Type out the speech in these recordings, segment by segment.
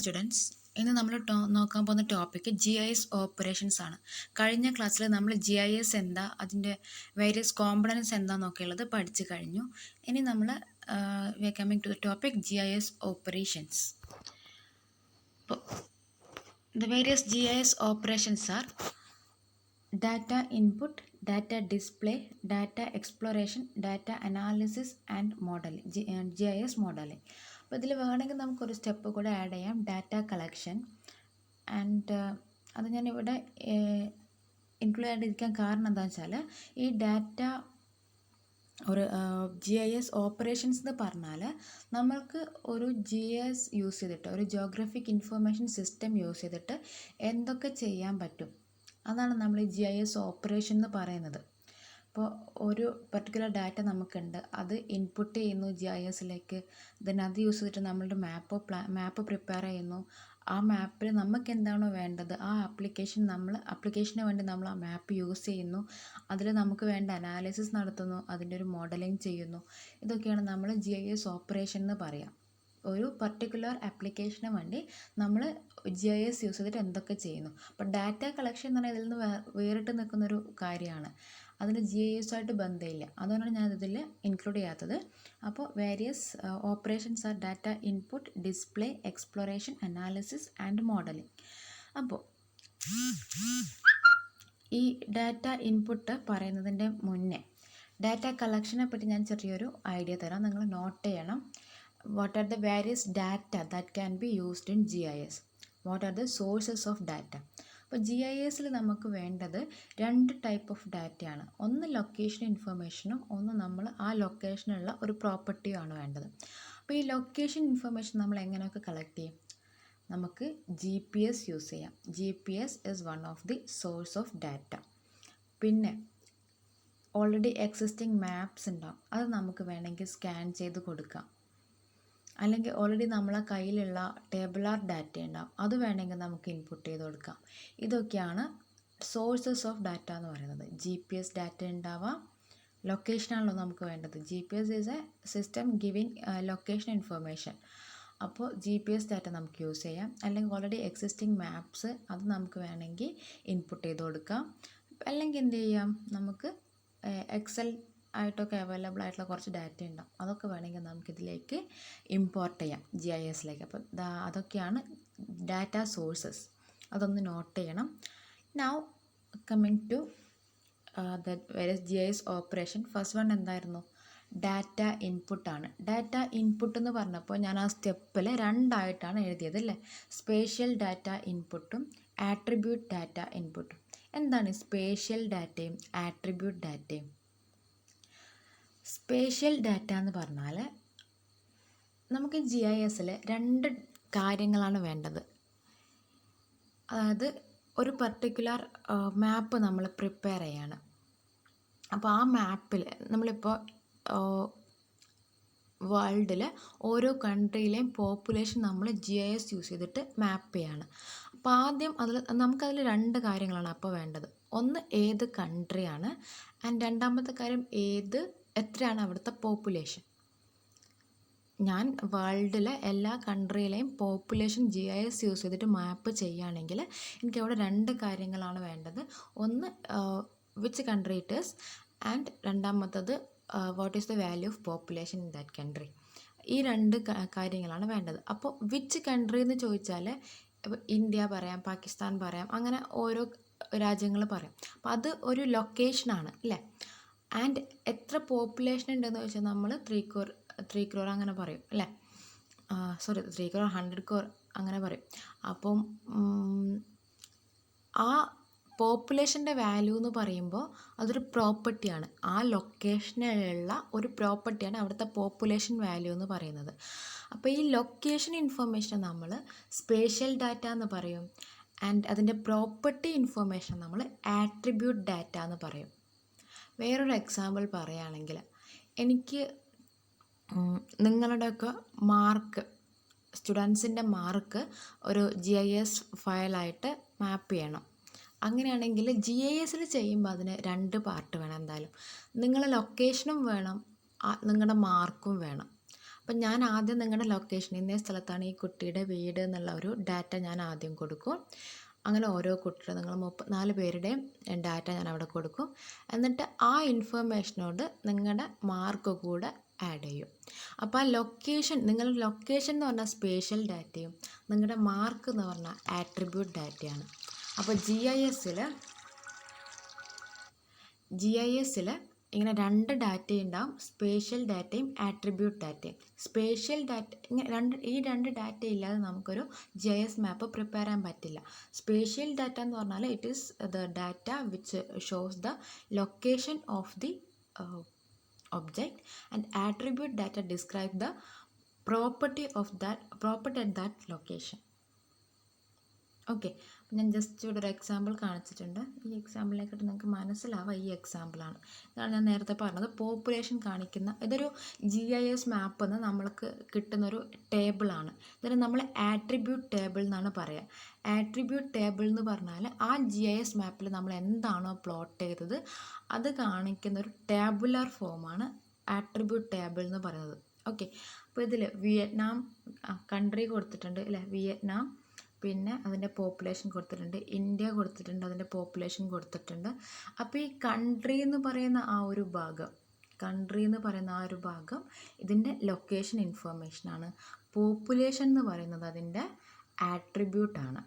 Students, ഇന്ന് നമ്മൾ നോക്കാൻ പോകുന്ന ടോപ്പിക്ക് GIS ഓപ്പറേഷൻസ് ആണ്. കഴിഞ്ഞ ക്ലാസ്സിൽ നമ്മൾ GIS എന്താ, അതിൻ്റെ വേരിയസ് കോമ്പണൻസ് എന്താണെന്നൊക്കെയുള്ളത് പഠിച്ചു കഴിഞ്ഞു. ഇനി നമ്മൾ we are coming to the topic GIS operations. The various GIS operations are data input, data display, data exploration, data analysis and modeling, GIS modeling. അപ്പോൾ ഇതിൽ വേണമെങ്കിൽ നമുക്കൊരു സ്റ്റെപ്പ് കൂടെ ആഡ് ചെയ്യാം, ഡാറ്റ കളക്ഷൻ. ആൻഡ് അത് ഞാനിവിടെ ഇൻക്ലൂഡ് ആയിട്ടിരിക്കാൻ കാരണം എന്താണെന്ന് വെച്ചാൽ, ഈ ഡാറ്റ ഒരു GIS ഓപ്പറേഷൻസ് എന്ന് പറഞ്ഞാൽ നമ്മൾക്ക് ഒരു GIS യൂസ് ചെയ്തിട്ട്, ഒരു ജിയോഗ്രഫിക് ഇൻഫർമേഷൻ സിസ്റ്റം യൂസ് ചെയ്തിട്ട് എന്തൊക്കെ ചെയ്യാൻ പറ്റും, അതാണ് നമ്മൾ ഈ GIS ഓപ്പറേഷൻ എന്ന് പറയുന്നത്. അപ്പോൾ ഒരു പർട്ടിക്കുലർ ഡാറ്റ നമുക്കുണ്ട്, അത് ഇൻപുട്ട് ചെയ്യുന്നു GISലേക്ക്. ദെൻ അത് യൂസ് ചെയ്തിട്ട് നമ്മളുടെ മാപ്പ് പ്രിപ്പയർ ചെയ്യുന്നു. ആ മാപ്പിൽ നമുക്ക് എന്താണോ വേണ്ടത് ആ ആപ്ലിക്കേഷന് വേണ്ടി നമ്മൾ ആ മാപ്പ് യൂസ് ചെയ്യുന്നു. അതിൽ നമുക്ക് വേണ്ട അനാലിസിസ് നടത്തുന്നു, അതിൻ്റെ ഒരു മോഡലിംഗ് ചെയ്യുന്നു. ഇതൊക്കെയാണ് നമ്മൾ GIS ഓപ്പറേഷൻ എന്ന് പറയാം. ഒരു പർട്ടിക്കുലർ ആപ്ലിക്കേഷന് വേണ്ടി നമ്മൾ GIS യൂസ് ചെയ്തിട്ട് എന്തൊക്കെ ചെയ്യുന്നു. അപ്പോൾ ഡാറ്റ കളക്ഷൻ എന്ന് പറഞ്ഞാൽ ഇതിൽ നിന്ന് വേറിട്ട് നിൽക്കുന്നൊരു കാര്യമാണ്. അതിന് GIS ആയിട്ട് ബന്ധമില്ല, അതുകൊണ്ടാണ് ഞാൻ ഇതിൽ ഇൻക്ലൂഡ് ചെയ്യാത്തത്. അപ്പോൾ various operations are data input, display, exploration, analysis and modelling. അപ്പോൾ ഈ ഡാറ്റ ഇൻപുട്ട് പറയുന്നതിൻ്റെ മുന്നേ ഡാറ്റ കളക്ഷനെ പറ്റി ഞാൻ ചെറിയൊരു ഐഡിയ തരാം, നിങ്ങൾ നോട്ട് ചെയ്യണം. What are the various data that can be used in GIS? What are the sources of data? അപ്പോൾ GISൽ നമുക്ക് വേണ്ടത് രണ്ട് ടൈപ്പ് ഓഫ് ഡാറ്റയാണ്. ഒന്ന് ലൊക്കേഷൻ ഇൻഫർമേഷനും, ഒന്ന് നമ്മൾ ആ ലൊക്കേഷനുള്ള ഒരു പ്രോപ്പർട്ടിയും ആണ് വേണ്ടത്. അപ്പോൾ ഈ ലൊക്കേഷൻ ഇൻഫർമേഷൻ നമ്മൾ എങ്ങനെയൊക്കെ കളക്ട് ചെയ്യും? നമുക്ക് GPS യൂസ് ചെയ്യാം. GPS is one of the source of data. പിന്നെ ഓൾറെഡി എക്സിസ്റ്റിംഗ് മാപ്സ് ഉണ്ടാവും, അത് നമുക്ക് വേണമെങ്കിൽ സ്കാൻ ചെയ്ത് കൊടുക്കാം. അല്ലെങ്കിൽ ഓൾറെഡി നമ്മളെ കയ്യിലുള്ള ടേബിളാർ ഡാറ്റ ഉണ്ടാവും, അത് വേണമെങ്കിൽ നമുക്ക് ഇൻപുട്ട് ചെയ്ത് കൊടുക്കാം. ഇതൊക്കെയാണ് സോഴ്സസ് ഓഫ് ഡാറ്റ എന്ന് പറയുന്നത്. GPS ഡാറ്റ ഉണ്ടാവാം, ലൊക്കേഷനാണല്ലോ നമുക്ക് വേണ്ടത്. GPS is A system giving location information. അപ്പോൾ GPS ഡാറ്റ നമുക്ക് യൂസ് ചെയ്യാം. അല്ലെങ്കിൽ ഓൾറെഡി എക്സിസ്റ്റിംഗ് മാപ്സ്, അത് നമുക്ക് വേണമെങ്കിൽ ഇൻപുട്ട് ചെയ്ത് കൊടുക്കാം. അല്ലെങ്കിൽ എന്ത് ചെയ്യാം, നമുക്ക് എക്സൽ ആയിട്ടൊക്കെ അവൈലബിൾ ആയിട്ടുള്ള കുറച്ച് ഡാറ്റ ഉണ്ടാവും, അതൊക്കെ വേണമെങ്കിൽ നമുക്കിതിലേക്ക് ഇമ്പോർട്ട് ചെയ്യാം GISലേക്ക്. അപ്പോൾ അതൊക്കെയാണ് ഡാറ്റ സോഴ്സസ്, അതൊന്ന് നോട്ട് ചെയ്യണം. Now coming to the various GIS operation. First one എന്തായിരുന്നു? ഡാറ്റ ഇൻപുട്ടാണ്. ഡാറ്റ ഇൻപുട്ട് എന്ന് പറഞ്ഞപ്പോൾ ഞാൻ ആ സ്റ്റെപ്പിൽ രണ്ടായിട്ടാണ് എഴുതിയത് അല്ലേ? സ്പേഷ്യൽ ഡാറ്റ ഇൻപുട്ടും ആട്രിബ്യൂട്ട് ഡാറ്റ ഇൻപുട്ടും. എന്താണ് സ്പേഷ്യൽ ഡാറ്റയും ആട്രിബ്യൂട്ട് ഡാറ്റയും? സ്പേഷ്യൽ ഡാറ്റ എന്ന് പറഞ്ഞാൽ നമുക്ക് GISൽ രണ്ട് കാര്യങ്ങളാണ് വേണ്ടത്. അതായത് ഒരു പർട്ടിക്കുലർ മാപ്പ് നമ്മൾ പ്രിപ്പയർ ചെയ്യാണ്. അപ്പോൾ ആ മാപ്പിൽ നമ്മളിപ്പോൾ വേൾഡിൽ ഓരോ കൺട്രിയിലെയും പോപ്പുലേഷൻ നമ്മൾ GIS യൂസ് ചെയ്തിട്ട് മാപ്പ് ചെയ്യാണ്. അപ്പോൾ ആദ്യം നമുക്കതിൽ രണ്ട് കാര്യങ്ങളാണ് അപ്പോൾ വേണ്ടത്. ഒന്ന് ഏത് കൺട്രിയാണ്, ആൻഡ് രണ്ടാമത്തെ കാര്യം എത്രയാണ് അവിടുത്തെ പോപ്പുലേഷൻ. ഞാൻ വേൾഡിലെ എല്ലാ കൺട്രിയിലെയും പോപ്പുലേഷൻ GIS യൂസ് ചെയ്തിട്ട് മാപ്പ് ചെയ്യുകയാണെങ്കിൽ എനിക്ക് അവിടെ രണ്ട് കാര്യങ്ങളാണ് വേണ്ടത്. ഒന്ന് which country it is, and രണ്ടാമത്തത് what is the value of population in that country. ഈ രണ്ട് കാര്യങ്ങളാണ് വേണ്ടത്. അപ്പോൾ വിച്ച് കൺട്രി എന്ന് ചോദിച്ചാൽ ഇന്ത്യ പറയാം, പാകിസ്ഥാൻ പറയാം, അങ്ങനെ ഓരോ രാജ്യങ്ങൾ പറയാം. അപ്പോൾ അത് ഒരു ലൊക്കേഷനാണ് അല്ലേ? ആൻഡ് എത്ര പോപ്പുലേഷൻ ഉണ്ടെന്ന് ചോദിച്ചാൽ നമ്മൾ 3 crore അങ്ങനെ പറയും അല്ലേ? 3 crore 100 crore അങ്ങനെ പറയും. അപ്പം ആ പോപ്പുലേഷൻ്റെ വാല്യൂ എന്ന് പറയുമ്പോൾ അതൊരു പ്രോപ്പർട്ടിയാണ്, ആ ലൊക്കേഷനിലുള്ള ഒരു പ്രോപ്പർട്ടിയാണ് അവിടുത്തെ പോപ്പുലേഷൻ വാല്യൂ എന്ന് പറയുന്നത്. അപ്പോൾ ഈ ലൊക്കേഷൻ ഇൻഫർമേഷൻ നമ്മൾ സ്പേഷ്യൽ ഡാറ്റ എന്ന് പറയും, ആൻഡ് അതിൻ്റെ പ്രോപ്പർട്ടി ഇൻഫർമേഷൻ നമ്മൾ ആട്രിബ്യൂട്ട് ഡാറ്റ എന്ന് പറയും. വേറൊരു എക്സാമ്പിൾ പറയുകയാണെങ്കിൽ, എനിക്ക് നിങ്ങളുടെയൊക്കെ മാർക്ക്, സ്റ്റുഡൻസിൻ്റെ മാർക്ക് ഒരു GIS ഫയലായിട്ട് മാപ്പ് ചെയ്യണം. അങ്ങനെയാണെങ്കിൽ GISൽ ചെയ്യുമ്പോൾ അതിന് രണ്ട് പാർട്ട് വേണം എന്തായാലും. നിങ്ങളുടെ ലൊക്കേഷനും വേണം, നിങ്ങളുടെ മാർക്കും വേണം. അപ്പം ഞാൻ ആദ്യം നിങ്ങളുടെ ലൊക്കേഷൻ, ഇന്നേ സ്ഥലത്താണ് ഈ കുട്ടിയുടെ വീട് എന്നുള്ള ഒരു ഡാറ്റ ഞാൻ ആദ്യം കൊടുക്കും. അങ്ങനെ ഓരോ കുട്ടിയുടെ നിങ്ങൾ 34 പേരുടെയും ഡാറ്റ ഞാൻ അവിടെ കൊടുക്കും. എന്നിട്ട് ആ ഇൻഫർമേഷനോട് നിങ്ങളുടെ മാർക്ക് കൂടെ ആഡ് ചെയ്യും. അപ്പോൾ ആ ലൊക്കേഷൻ, നിങ്ങളുടെ ലൊക്കേഷൻ എന്ന് പറഞ്ഞാൽ സ്പേഷ്യൽ ഡാറ്റയും നിങ്ങളുടെ മാർക്ക് എന്ന് പറഞ്ഞാൽ ആട്രിബ്യൂട്ട് ഡാറ്റയാണ്. അപ്പോൾ ജി ഐ എസിൽ ഇങ്ങനെ 2 ഡാറ്റ ഉണ്ടാവും, സ്പേഷ്യൽ ഡാറ്റയും ആട്രിബ്യൂട്ട് ഡാറ്റയും. സ്പേഷ്യൽ ഡാറ്റ ഈ രണ്ട് ഡാറ്റ ഇല്ലാതെ നമുക്കൊരു GIS മാപ്പ് പ്രിപ്പയർ ചെയ്യാൻ പറ്റില്ല. സ്പേഷ്യൽ ഡാറ്റ എന്ന് പറഞ്ഞാൽ it is the data which shows the location of the object, and attribute data describe the property at that location. Okay, ഞാൻ ജസ്റ്റ് ഇവിടെ ഒരു എക്സാമ്പിൾ കാണിച്ചിട്ടുണ്ട്. ഈ എക്സാമ്പിളിനെക്കാട്ട് നിങ്ങൾക്ക് മനസ്സിലാവുക ഈ എക്സാമ്പിളാണ്. ഇതാണ് ഞാൻ നേരത്തെ പറഞ്ഞത്, പോപ്പുലേഷൻ കാണിക്കുന്ന ഇതൊരു GIS മാപ്പ് എന്ന് നമ്മൾക്ക് കിട്ടുന്നൊരു ടേബിളാണ്. ഇതിന് നമ്മൾ ആട്രിബ്യൂട്ട് ടേബിൾ എന്നാണ് പറയുക. ആട്രിബ്യൂട്ട് ടേബിൾ എന്ന് പറഞ്ഞാൽ ആ GIS മാപ്പിൽ നമ്മൾ എന്താണോ പ്ലോട്ട് ചെയ്തത് അത് കാണിക്കുന്ന ഒരു ടാബുലർ ഫോമാണ് ആട്രിബ്യൂട്ട് ടേബിൾ എന്ന് പറയുന്നത്. ഓക്കെ, അപ്പോൾ ഇതിൽ വിയറ്റ്നാം കൺട്രി കൊടുത്തിട്ടുണ്ട് അല്ലേ, വിയറ്റ്നാം, പിന്നെ അതിൻ്റെ പോപ്പുലേഷൻ കൊടുത്തിട്ടുണ്ട്, ഇന്ത്യ കൊടുത്തിട്ടുണ്ട്, അതിൻ്റെ പോപ്പുലേഷൻ കൊടുത്തിട്ടുണ്ട്. അപ്പോൾ ഈ കൺട്രി എന്ന് പറയുന്ന ആ ഒരു ഭാഗം ഇതിൻ്റെ ലൊക്കേഷൻ ഇൻഫർമേഷനാണ്. പോപ്പുലേഷൻ എന്ന് പറയുന്നത് അതിൻ്റെ ആട്രിബ്യൂട്ടാണ്.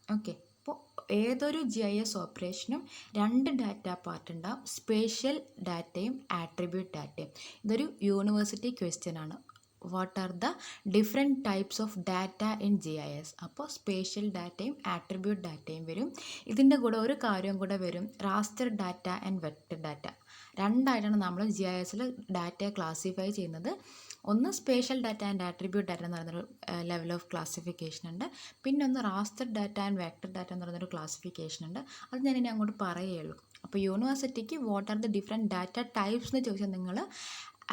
ഓക്കെ, അപ്പോൾ ഏതൊരു GIS ഓപ്പറേഷനും 2 ഡാറ്റ പാർട്ട് ഉണ്ടാവും, സ്പേഷ്യൽ ഡാറ്റയും ആട്രിബ്യൂട്ട് ഡാറ്റയും. ഇതൊരു യൂണിവേഴ്സിറ്റി ക്വസ്റ്റ്യൻ ആണ്. What are the different types of data in GIS? അപ്പോൾ സ്പേഷ്യൽ ഡാറ്റയും ആട്രിബ്യൂട്ട് ഡാറ്റയും വരും. ഇതിൻ്റെ കൂടെ ഒരു കാര്യം കൂടെ വരും, raster data and vector data. രണ്ടായിട്ടാണ് നമ്മൾ GISൽ ഡാറ്റയെ ക്ലാസിഫൈ ചെയ്യുന്നത്. ഒന്ന് spatial data and attribute data എന്ന് പറയുന്നൊരു ലെവൽ ഓഫ് ക്ലാസിഫിക്കേഷൻ ഉണ്ട്. പിന്നെ ഒന്ന് raster data and vector data എന്ന് പറയുന്നൊരു ക്ലാസിഫിക്കേഷൻ ഉണ്ട്. അത് ഞാനിനി അങ്ങോട്ട് പറയുകയുള്ളൂ. അപ്പോൾ യൂണിവേഴ്സിറ്റിക്ക് what are the different data types എന്ന് ചോദിച്ചാൽ നിങ്ങൾ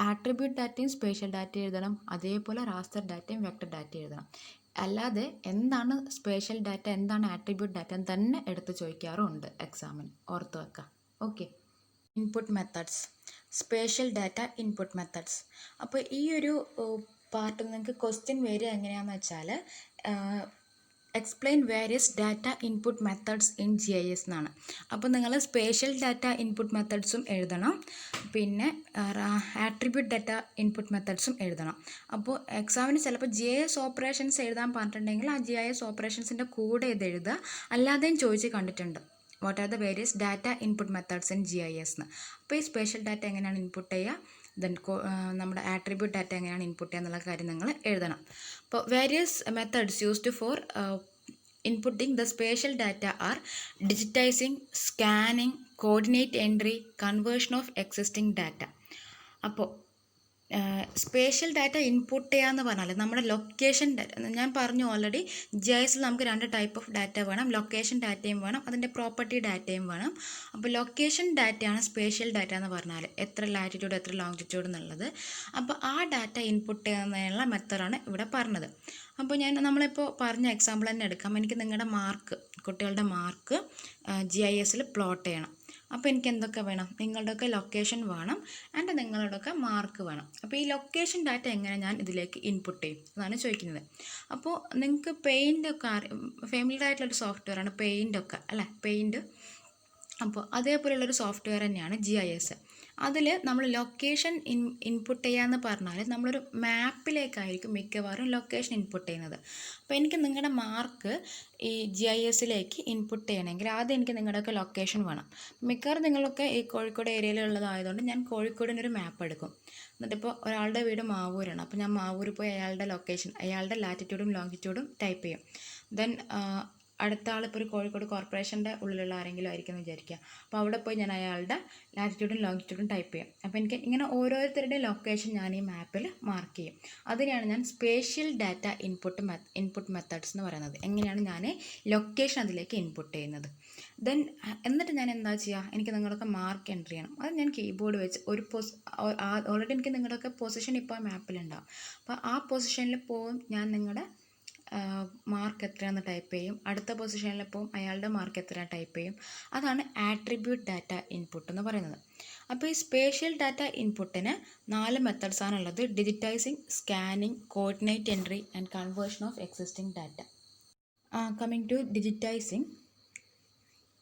ആട്രിബ്യൂട്ട് ഡാറ്റയും സ്പേഷ്യൽ ഡാറ്റ എഴുതണം, അതേപോലെ റാസ്റ്റർ ഡാറ്റയും വെക്റ്റർ ഡാറ്റ എഴുതണം. അല്ലാതെ എന്താണ് സ്പേഷ്യൽ ഡാറ്റ, എന്താണ് ആട്രിബ്യൂട്ട് ഡാറ്റ എന്ന് തന്നെ എടുത്ത് ചോദിക്കാറുണ്ട് എക്സാമിന്, ഓർത്ത് വെക്കാം. Okay, input methods, spatial data input methods. അപ്പോൾ ഈ ഒരു പാർട്ട് നിങ്ങൾക്ക് ക്വസ്റ്റ്യൻ വരിക എങ്ങനെയാണെന്ന് വെച്ചാൽ explain various data input methods in GIS എന്നാണ്. അപ്പോൾ നിങ്ങൾ സ്പേഷ്യൽ ഡാറ്റ ഇൻപുട്ട് മെത്തഡ്സും എഴുതണം, പിന്നെ ആട്രിബ്യൂട്ട് ഡാറ്റ ഇൻപുട്ട് മെത്തഡ്സും എഴുതണം. അപ്പോൾ എക്സാമിന് ചിലപ്പോൾ GIS ഓപ്പറേഷൻസ് എഴുതാൻ പറഞ്ഞിട്ടുണ്ടെങ്കിൽ ആ GIS ഓപ്പറേഷൻസിൻ്റെ കൂടെ ഇത് എഴുതുക. അല്ലാതെയും ചോദിച്ച് കണ്ടിട്ടുണ്ട്, what are the various data input methods in GIS എന്ന്. അപ്പോൾ ഈ സ്പേഷ്യൽ ഡാറ്റ എങ്ങനെയാണ് ഇൻപുട്ട് ചെയ്യുക, ദെൻ നമ്മുടെ ആട്രിബ്യൂട്ട് ഡാറ്റ എങ്ങനെയാണ് ഇൻപുട്ട് ചെയ്യുക എന്നുള്ള കാര്യം നിങ്ങൾ എഴുതണം. അപ്പോൾ various methods used for inputting the spatial data are digitising, scanning, coordinate entry, conversion of existing data. അപ്പോൾ സ്പേഷ്യൽ ഡാറ്റ ഇൻപുട്ട് ചെയ്യാന്ന് പറഞ്ഞാൽ നമ്മുടെ ലൊക്കേഷൻ ഡാറ്റ, ഞാൻ പറഞ്ഞു ഓൾറെഡി GISൽ നമുക്ക് 2 ടൈപ്പ് ഓഫ് ഡാറ്റ വേണം, ലൊക്കേഷൻ ഡാറ്റയും വേണം, അതിൻ്റെ പ്രോപ്പർട്ടി ഡാറ്റയും വേണം. അപ്പോൾ ലൊക്കേഷൻ ഡാറ്റയാണ് സ്പേഷ്യൽ ഡാറ്റ എന്ന് പറഞ്ഞാൽ, എത്ര ലാറ്റിറ്റ്യൂഡ് എത്ര ലോങ്ങിറ്റ്യൂഡ് എന്നുള്ളത്. അപ്പോൾ ആ ഡാറ്റ ഇൻപുട്ട് ചെയ്യുന്നതിനുള്ള മെത്തഡാണ് ഇവിടെ പറഞ്ഞത്. അപ്പോൾ നമ്മളിപ്പോൾ പറഞ്ഞ എക്സാമ്പിൾ തന്നെ എടുക്കാം. എനിക്ക് നിങ്ങളുടെ മാർക്ക്, കുട്ടികളുടെ മാർക്ക് GISൽ പ്ലോട്ട് ചെയ്യണം. അപ്പോൾ എനിക്ക് എന്തൊക്കെ വേണം, നിങ്ങളുടെയൊക്കെ ലൊക്കേഷൻ വേണം ആൻഡ് നിങ്ങളുടെയൊക്കെ മാർക്ക് വേണം. അപ്പോൾ ഈ ലൊക്കേഷൻ ഡാറ്റ എങ്ങനെ ഞാൻ ഇതിലേക്ക് ഇൻപുട്ട് ചെയ്യും എന്നാണ് ചോദിക്കുന്നത്. അപ്പോൾ നിങ്ങൾക്ക് പെയിൻ്റൊക്കെ ഫാമിലി ആയിട്ടുള്ളൊരു സോഫ്റ്റ്വെയറാണ് പെയിൻ്റൊക്കെ അല്ലേ, പെയിൻറ്റ്. അപ്പോൾ അതേപോലെയുള്ളൊരു സോഫ്റ്റ്വെയർ തന്നെയാണ് GIS. അതിൽ നമ്മൾ ലൊക്കേഷൻ ഇൻപുട്ട് ചെയ്യാന്ന് പറഞ്ഞാൽ നമ്മളൊരു മാപ്പിലേക്കായിരിക്കും മിക്കവാറും ലൊക്കേഷൻ ഇൻപുട്ട് ചെയ്യുന്നത്. അപ്പോൾ എനിക്ക് നിങ്ങളുടെ മാർക്ക് ഈ GISലേക്ക് ഇൻപുട്ട് ചെയ്യണമെങ്കിൽ ആദ്യം എനിക്ക് നിങ്ങളുടെയൊക്കെ ലൊക്കേഷൻ വേണം. മിക്കവാറും നിങ്ങളൊക്കെ ഈ കോഴിക്കോട് ഏരിയയിലുള്ളതായതുകൊണ്ട് ഞാൻ കോഴിക്കോടിനൊരു മാപ്പ് എടുക്കും. എന്നിട്ടിപ്പോൾ ഒരാളുടെ വീട് മാവൂരാണ്, അപ്പോൾ ഞാൻ മാവൂർ പോയി അയാളുടെ ലൊക്കേഷൻ, അയാളുടെ ലാറ്റിറ്റ്യൂഡും ലോങ്ങിറ്റ്യൂഡും ടൈപ്പ് ചെയ്യും. ദെൻ അടുത്ത ആളിപ്പോൾ ഒരു കോഴിക്കോട് കോർപ്പറേഷൻ്റെ ഉള്ളിലുള്ള ആരെങ്കിലും ആയിരിക്കും എന്ന് വിചാരിക്കുക. അപ്പോൾ അവിടെ പോയി ഞാൻ അയാളുടെ ലാറ്റിറ്റ്യൂഡും ലോങ്ങിറ്റ്യൂഡും ടൈപ്പ് ചെയ്യും. അപ്പോൾ എനിക്ക് ഇങ്ങനെ ഓരോരുത്തരുടെയും ലൊക്കേഷൻ ഞാൻ ഈ മാപ്പിൽ മാർക്ക് ചെയ്യും. അതിനെയാണ് ഞാൻ സ്പേഷ്യൽ ഡാറ്റ ഇൻപുട്ട് മെത്തഡ്സ് എന്ന് പറയുന്നത്. എങ്ങനെയാണ് ഞാൻ ലൊക്കേഷൻ അതിലേക്ക് ഇൻപുട്ട് ചെയ്യുന്നത്. ദെൻ എന്നിട്ട് ഞാൻ എന്താ ചെയ്യുക, എനിക്ക് നിങ്ങളൊക്കെ മാർക്ക് എൻ്റർ ചെയ്യണം. അത് ഞാൻ കീബോർഡ് വെച്ച് ഓൾറെഡി എനിക്ക് നിങ്ങളുടെയൊക്കെ പൊസിഷൻ ഇപ്പോൾ മാപ്പിലുണ്ടാവും. അപ്പോൾ ആ പൊസിഷനിൽ പോകും ഞാൻ നിങ്ങളുടെ മാർക്ക് എത്രയാണെന്ന് ടൈപ്പ് ചെയ്യും, അടുത്ത പൊസിഷനിലിപ്പോൾ അയാളുടെ മാർക്ക് എത്ര ടൈപ്പ് ചെയ്യും. അതാണ് ആട്രിബ്യൂട്ട് ഡാറ്റ ഇൻപുട്ട് എന്ന് പറയുന്നത്. അപ്പോൾ ഈ സ്പേഷ്യൽ ഡാറ്റ ഇൻപുട്ടിന് 4 മെത്തേഡ്സാണ് ഉള്ളത്: digitising, scanning, coordinate entry and conversion of existing data. Coming to digitising,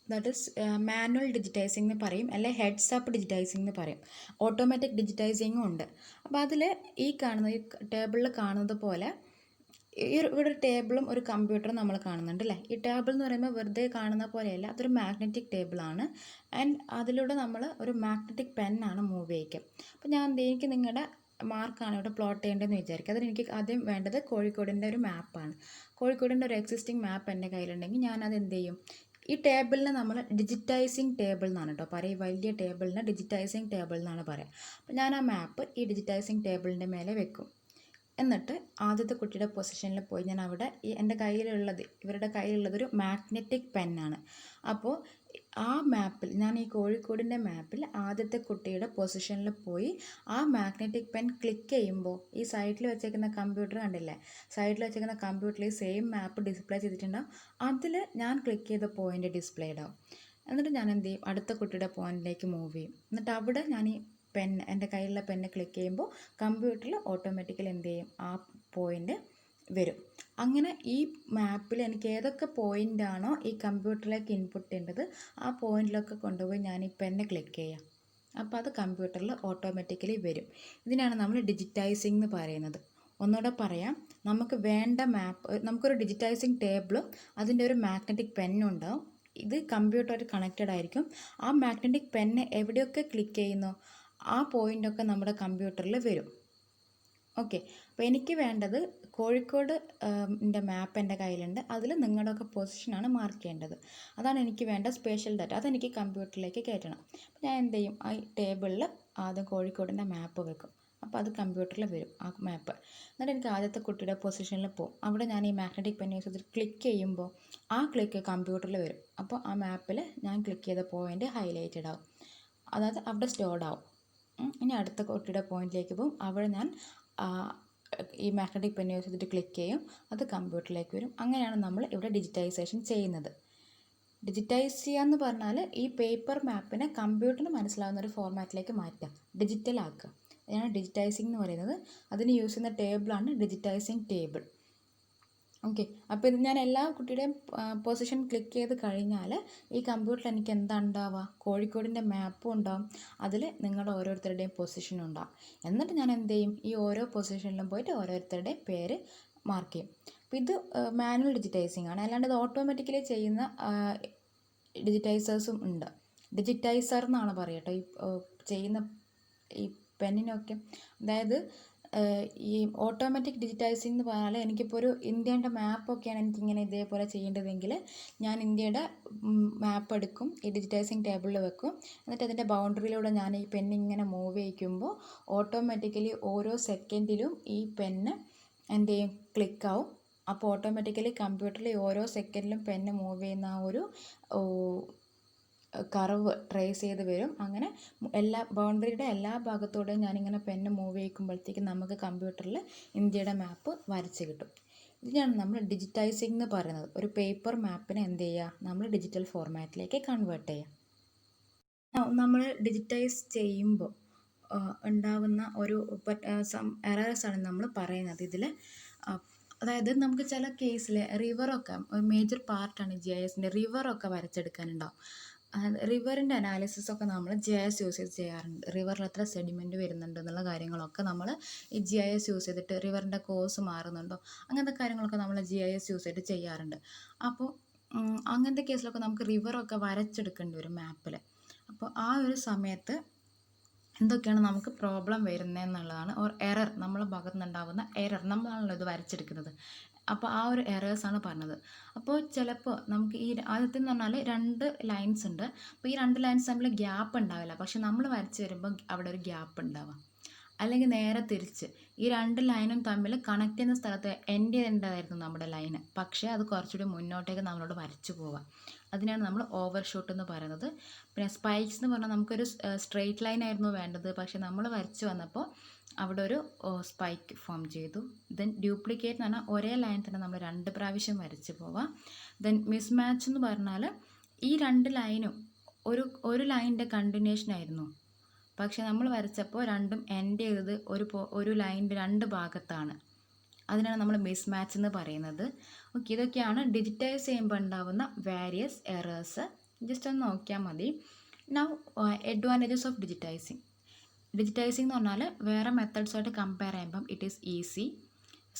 that is manual digitising എന്ന് പറയും, അല്ലെ ഹെഡ്സ് അപ്പ് ഡിജിറ്റൈസിംഗ് എന്ന് പറയും. ഓട്ടോമാറ്റിക് ഡിജിറ്റൈസിങ്ങും ഉണ്ട്. അപ്പോൾ അതിൽ ഈ ടേബിളിൽ കാണുന്നത് പോലെ ഇവിടെ ഒരു ടേബിളും ഒരു കമ്പ്യൂട്ടറും നമ്മൾ കാണുന്നുണ്ട് അല്ലേ. ഈ ടേബിൾ എന്ന് പറയുമ്പോൾ വെറുതെ കാണുന്ന പോലെയല്ല, അതൊരു മാഗ്നറ്റിക് ടേബിളാണ്. ആൻഡ് അതിലൂടെ നമ്മൾ ഒരു മാഗ്നറ്റിക് പെന്നാണ് മൂവ് ചെയ്യിക്കുക. അപ്പോൾ എനിക്ക് നിങ്ങളുടെ മാർക്കാണ് ഇവിടെ പ്ലോട്ട് ചെയ്യേണ്ടതെന്ന് വിചാരിക്കുക. അതിനെനിക്ക് ആദ്യം വേണ്ടത് കോഴിക്കോടിൻ്റെ ഒരു മാപ്പാണ്. കോഴിക്കോടിൻ്റെ ഒരു എക്സിസ്റ്റിംഗ് മാപ്പ് എൻ്റെ കയ്യിലുണ്ടെങ്കിൽ ഞാനത് എന്ത് ചെയ്യും, ഈ ടേബിളിനെ നമ്മൾ ഡിജിറ്റൈസിങ് ടേബിൾ എന്നാണ് കേട്ടോ പറയുക. വലിയ ടേബിളിനെ ഡിജിറ്റൈസിങ് ടേബിൾ എന്നാണ് പറയുക. അപ്പോൾ ഞാൻ ആ മാപ്പ് ഈ ഡിജിറ്റൈസിങ് ടേബിളിൻ്റെ മേലെ വെക്കും. എന്നിട്ട് ആദ്യത്തെ കുട്ടിയുടെ പൊസിഷനിൽ പോയി ഞാൻ അവിടെ എൻ്റെ ഇവരുടെ കയ്യിലുള്ളത് ഒരു മാഗ്നറ്റിക് പെന്നാണ്. അപ്പോൾ ആ മാപ്പിൽ ഞാൻ ഈ കോഴിക്കോടിൻ്റെ മാപ്പിൽ ആദ്യത്തെ കുട്ടിയുടെ പൊസിഷനിൽ പോയി ആ മാഗ്നറ്റിക് പെൻ ക്ലിക്ക് ചെയ്യുമ്പോൾ ഈ സൈഡിൽ വെച്ചേക്കുന്ന കമ്പ്യൂട്ടർ കണ്ടില്ലേ, സൈഡിൽ വെച്ചേക്കുന്ന കമ്പ്യൂട്ടറിൽ സെയിം മാപ്പ് ഡിസ്പ്ലേ ചെയ്തിട്ടുണ്ടാവും. അതിൽ ഞാൻ ക്ലിക്ക് ചെയ്ത പോയിൻ്റ് ഡിസ്പ്ലേഡ് ആവും. എന്നിട്ട് ഞാൻ എന്ത് ചെയ്യും, അടുത്ത കുട്ടിയുടെ പോയിന്റിലേക്ക് മൂവ് ചെയ്യും. എന്നിട്ട് അവിടെ ഞാൻ ഈ എൻ്റെ കയ്യിലുള്ള പെന്ന് ക്ലിക്ക് ചെയ്യുമ്പോൾ കമ്പ്യൂട്ടറിൽ ഓട്ടോമാറ്റിക്കലി എന്ത് ചെയ്യും, ആ പോയിൻ്റ് വരും. അങ്ങനെ ഈ മാപ്പിൽ എനിക്ക് ഏതൊക്കെ പോയിൻ്റാണോ ഈ കമ്പ്യൂട്ടറിലേക്ക് ഇൻപുട്ട് ചെയ്യേണ്ടത് ആ പോയിന്റിലൊക്കെ കൊണ്ടുപോയി ഞാൻ ഈ പെന്ന് ക്ലിക്ക് ചെയ്യാം. അപ്പോൾ അത് കമ്പ്യൂട്ടറിൽ ഓട്ടോമാറ്റിക്കലി വരും. ഇതിനാണ് നമ്മൾ ഡിജിറ്റൈസിങ് എന്ന് പറയുന്നത്. ഒന്നുകൂടെ പറയാം, നമുക്ക് വേണ്ട നമുക്കൊരു ഡിജിറ്റൈസിങ് ടേബിളും അതിൻ്റെ ഒരു മാഗ്നറ്റിക് പെന്നും ഉണ്ടാവും. ഇത് കമ്പ്യൂട്ടറായിട്ട് കണക്റ്റഡ് ആയിരിക്കും. ആ മാഗ്നറ്റിക് പെന്ന് എവിടെയൊക്കെ ക്ലിക്ക് ചെയ്യുന്നോ ആ പോയിൻ്റൊക്കെ നമ്മുടെ കമ്പ്യൂട്ടറിൽ വരും. ഓക്കെ, അപ്പോൾ എനിക്ക് വേണ്ടത് കോഴിക്കോട് മാപ്പ് എൻ്റെ കയ്യിലുണ്ട്. അതിൽ നിങ്ങളുടെയൊക്കെ പൊസിഷനാണ് മാർക്ക് ചെയ്യേണ്ടത്. അതാണ് എനിക്ക് വേണ്ട സ്പേഷ്യൽ ഡാറ്റ. അതെനിക്ക് കമ്പ്യൂട്ടറിലേക്ക് കയറ്റണം. അപ്പോൾ ഞാൻ എന്ത് ചെയ്യും, ആ ടേബിളിൽ ആദ്യം കോഴിക്കോടിൻ്റെ മാപ്പ് വെക്കും. അപ്പോൾ അത് കമ്പ്യൂട്ടറിൽ വരും ആ മാപ്പ്. എന്നിട്ട് എനിക്ക് ആദ്യത്തെ കുട്ടിയുടെ പൊസിഷനിൽ പോകും. അവിടെ ഞാൻ ഈ മാഗ്നറ്റിക് പെൻ യൂസ് ചെയ്തിട്ട് ക്ലിക്ക് ചെയ്യുമ്പോൾ ആ ക്ലിക്ക് കമ്പ്യൂട്ടറിൽ വരും. അപ്പോൾ ആ മാപ്പിൽ ഞാൻ ക്ലിക്ക് ചെയ്ത പോയിൻ്റ് ഹൈലൈറ്റഡ് ആവും, അതായത് അവിടെ സ്റ്റോർഡ് ആവും. ഇനി അടുത്ത കുട്ടിയുടെ പോയിന്റിലേക്ക് പോകും. അവിടെ ഞാൻ ഈ മാഗ്നറ്റിക് പെൻ യൂസ് ചെയ്തിട്ട് ക്ലിക്ക് ചെയ്യും, അത് കമ്പ്യൂട്ടറിലേക്ക് വരും. അങ്ങനെയാണ് നമ്മൾ ഇവിടെ ഡിജിറ്റൈസേഷൻ ചെയ്യുന്നത്. ഡിജിറ്റൈസ് ചെയ്യുക എന്ന് പറഞ്ഞാൽ ഈ പേപ്പർ മാപ്പിനെ കമ്പ്യൂട്ടറിന് മനസ്സിലാവുന്ന ഒരു ഫോർമാറ്റിലേക്ക് മാറ്റുക, ഡിജിറ്റൽ ആക്കുക. അതാണ് ഡിജിറ്റൈസിങ് എന്ന് പറയുന്നത്. അതിന് യൂസ് ചെയ്യുന്ന ടേബിളാണ് ഡിജിറ്റൈസിങ് ടേബിൾ. ഓക്കെ, അപ്പോൾ ഇത് ഞാൻ എല്ലാ കുട്ടിയുടെയും പൊസിഷൻ ക്ലിക്ക് ചെയ്ത് കഴിഞ്ഞാൽ ഈ കമ്പ്യൂട്ടറിൽ എനിക്ക് എന്താ ഉണ്ടാവുക, കോഴിക്കോടിൻ്റെ മാപ്പും ഉണ്ടാവും, അതിൽ നിങ്ങളുടെ ഓരോരുത്തരുടെയും പൊസിഷനും ഉണ്ടാവും. എന്നിട്ട് ഞാൻ എന്ത് ചെയ്യും, ഈ ഓരോ പൊസിഷനിലും പോയിട്ട് ഓരോരുത്തരുടെയും പേര് മാർക്ക് ചെയ്യും. അപ്പോൾ ഇത് മാനുവൽ ഡിജിറ്റൈസിങ് ആണ്. അല്ലാണ്ട് ഇത് ഓട്ടോമാറ്റിക്കലി ചെയ്യുന്ന ഡിജിറ്റൈസേഴ്സും ഉണ്ട്. ഡിജിറ്റൈസർ എന്നാണ് പറയുക കേട്ടോ ഈ ചെയ്യുന്ന ഈ പെന്നിനൊക്കെ. അതായത് ഈ ഓട്ടോമാറ്റിക് ഡിജിറ്റൈസിങ് എന്ന് പറഞ്ഞാൽ എനിക്കിപ്പോൾ ഒരു ഇന്ത്യൻ്റെ മാപ്പൊക്കെയാണ് എനിക്കിങ്ങനെ ഇതേപോലെ ചെയ്യേണ്ടതെങ്കിൽ ഞാൻ ഇന്ത്യയുടെ മാപ്പ് എടുക്കും, ഈ ഡിജിറ്റൈസിങ് ടേബിളിൽ വെക്കും. എന്നിട്ട് അതിൻ്റെ ബൗണ്ടറിയിലൂടെ ഞാൻ ഈ പെന്നിങ്ങനെ മൂവ് ചെയ്യിക്കുമ്പോൾ ഓട്ടോമാറ്റിക്കലി ഓരോ സെക്കൻഡിലും ഈ പെന്ന് എന്ത് ചെയ്യും, ക്ലിക്കാവും. അപ്പോൾ ഓട്ടോമാറ്റിക്കലി കമ്പ്യൂട്ടറിൽ ഓരോ സെക്കൻഡിലും പെന്ന് മൂവ് ചെയ്യുന്ന ആ ഒരു കർവ് ട്രേസ് ചെയ്ത് വരും. അങ്ങനെ ബൗണ്ടറിയുടെ എല്ലാ ഭാഗത്തോടെയും ഞാനിങ്ങനെ പെന്ന് മൂവ് ചെയ്യിക്കുമ്പോഴത്തേക്കും നമുക്ക് കമ്പ്യൂട്ടറിൽ ഇന്ത്യയുടെ മാപ്പ് വരച്ച് കിട്ടും. ഇതിനാണ് നമ്മൾ ഡിജിറ്റൈസിങ് എന്ന് പറയുന്നത്. ഒരു പേപ്പർ മാപ്പിനെ എന്ത് ചെയ്യുക, നമ്മൾ ഡിജിറ്റൽ ഫോർമാറ്റിലേക്ക് കൺവേർട്ട് ചെയ്യുക. നമ്മൾ ഡിജിറ്റൈസ് ചെയ്യുമ്പോൾ ഉണ്ടാകുന്ന ഒരു എറേഴ്സാണ് നമ്മൾ പറയുന്നത് ഇതിൽ. അതായത് നമുക്ക് ചില കേസിൽ റിവറൊക്കെ ഒരു മേജർ പാർട്ടാണ് GIS റിവറൊക്കെ വരച്ചെടുക്കാനുണ്ടാവും. റിവറിൻ്റെ അനാലിസിസൊക്കെ നമ്മൾ GIS യൂസ് ചെയ്ത് ചെയ്യാറുണ്ട്. റിവറിൽ എത്ര സെഡിമെൻറ്റ് വരുന്നുണ്ട് എന്നുള്ള കാര്യങ്ങളൊക്കെ നമ്മൾ ഈ GIS യൂസ് ചെയ്തിട്ട്, റിവറിൻ്റെ കോഴ്സ് മാറുന്നുണ്ടോ അങ്ങനത്തെ കാര്യങ്ങളൊക്കെ നമ്മൾ GIS യൂസ് ചെയ്തിട്ട് ചെയ്യാറുണ്ട്. അപ്പോൾ അങ്ങനത്തെ കേസിലൊക്കെ നമുക്ക് റിവറൊക്കെ വരച്ചെടുക്കേണ്ടി വരും മാപ്പിൽ. അപ്പോൾ ആ ഒരു സമയത്ത് എന്തൊക്കെയാണ് നമുക്ക് പ്രോബ്ലം വരുന്നതെന്നുള്ളതാണ്, ഓർ എറർ, നമ്മളെ ഭാഗത്തു നിന്നുണ്ടാകുന്ന എറർ, നമ്മളാണല്ലോ ഇത് വരച്ചെടുക്കുന്നത്. അപ്പോൾ ആ ഒരു എറേഴ്സാണ് പറഞ്ഞത്. അപ്പോൾ ചിലപ്പോൾ നമുക്ക് ഈ ആദ്യത്തെ എന്ന് പറഞ്ഞാൽ 2 ലൈൻസ് ഉണ്ട്. അപ്പോൾ ഈ 2 ലൈൻസ് തമ്മിൽ ഗ്യാപ്പ് ഉണ്ടാവില്ല, പക്ഷെ നമ്മൾ വരച്ച് വരുമ്പോൾ അവിടെ ഒരു ഗ്യാപ്പ് ഉണ്ടാവാം. അല്ലെങ്കിൽ നേരെ തിരിച്ച് ഈ 2 ലൈനും തമ്മിൽ കണക്ട് ചെയ്യുന്ന സ്ഥലത്ത് എൻഡ് ചെയ്യേണ്ടതായിരുന്നു നമ്മുടെ ലൈന്, പക്ഷേ അത് കുറച്ചുകൂടി മുന്നോട്ടേക്ക് നമ്മളോട് വരച്ചു പോവാം. അതിനാണ് നമ്മൾ ഓവർഷൂട്ട് എന്ന് പറയുന്നത്. പിന്നെ സ്പൈക്സ് എന്ന് പറഞ്ഞാൽ നമുക്കൊരു സ്ട്രെയിറ്റ് ലൈൻ ആയിരുന്നു വേണ്ടത്, പക്ഷേ നമ്മൾ വരച്ച് വന്നപ്പോൾ അവിടെ ഒരു സ്പൈക്ക് ഫോം ചെയ്തു. ദെൻ ഡ്യൂപ്ലിക്കേറ്റ് എന്ന് പറഞ്ഞാൽ ഒരേ ലൈൻ തന്നെ നമ്മൾ 2 പ്രാവശ്യം വരച്ച് പോവാം. ദെൻ മിസ് മാച്ച് എന്ന് പറഞ്ഞാൽ ഈ 2 ലൈനും ഒരു ലൈനിൻ്റെ കണ്ടിന്യൂഷൻ ആയിരുന്നു, പക്ഷെ നമ്മൾ വരച്ചപ്പോൾ രണ്ടും എൻഡ് ചെയ്തത് ഒരു ലൈനിൻ്റെ 2 ഭാഗത്താണ്. അതിനാണ് നമ്മൾ മിസ് മാച്ച് എന്ന് പറയുന്നത്. ഓക്കെ, ഇതൊക്കെയാണ് ഡിജിറ്റൈസ് ചെയ്യുമ്പോൾ ഉണ്ടാവുന്ന വേരിയസ് എറേഴ്സ്. ജസ്റ്റ് ഒന്ന് നോക്കിയാൽ മതി. നൗ അഡ്വാൻറ്റേജസ് ഓഫ് ഡിജിറ്റൈസിങ് എന്ന് പറഞ്ഞാൽ വേറെ മെത്തേഡ്സുമായിട്ട് കമ്പയർ ചെയ്യുമ്പം ഇറ്റ് ഈസ് ഈസി.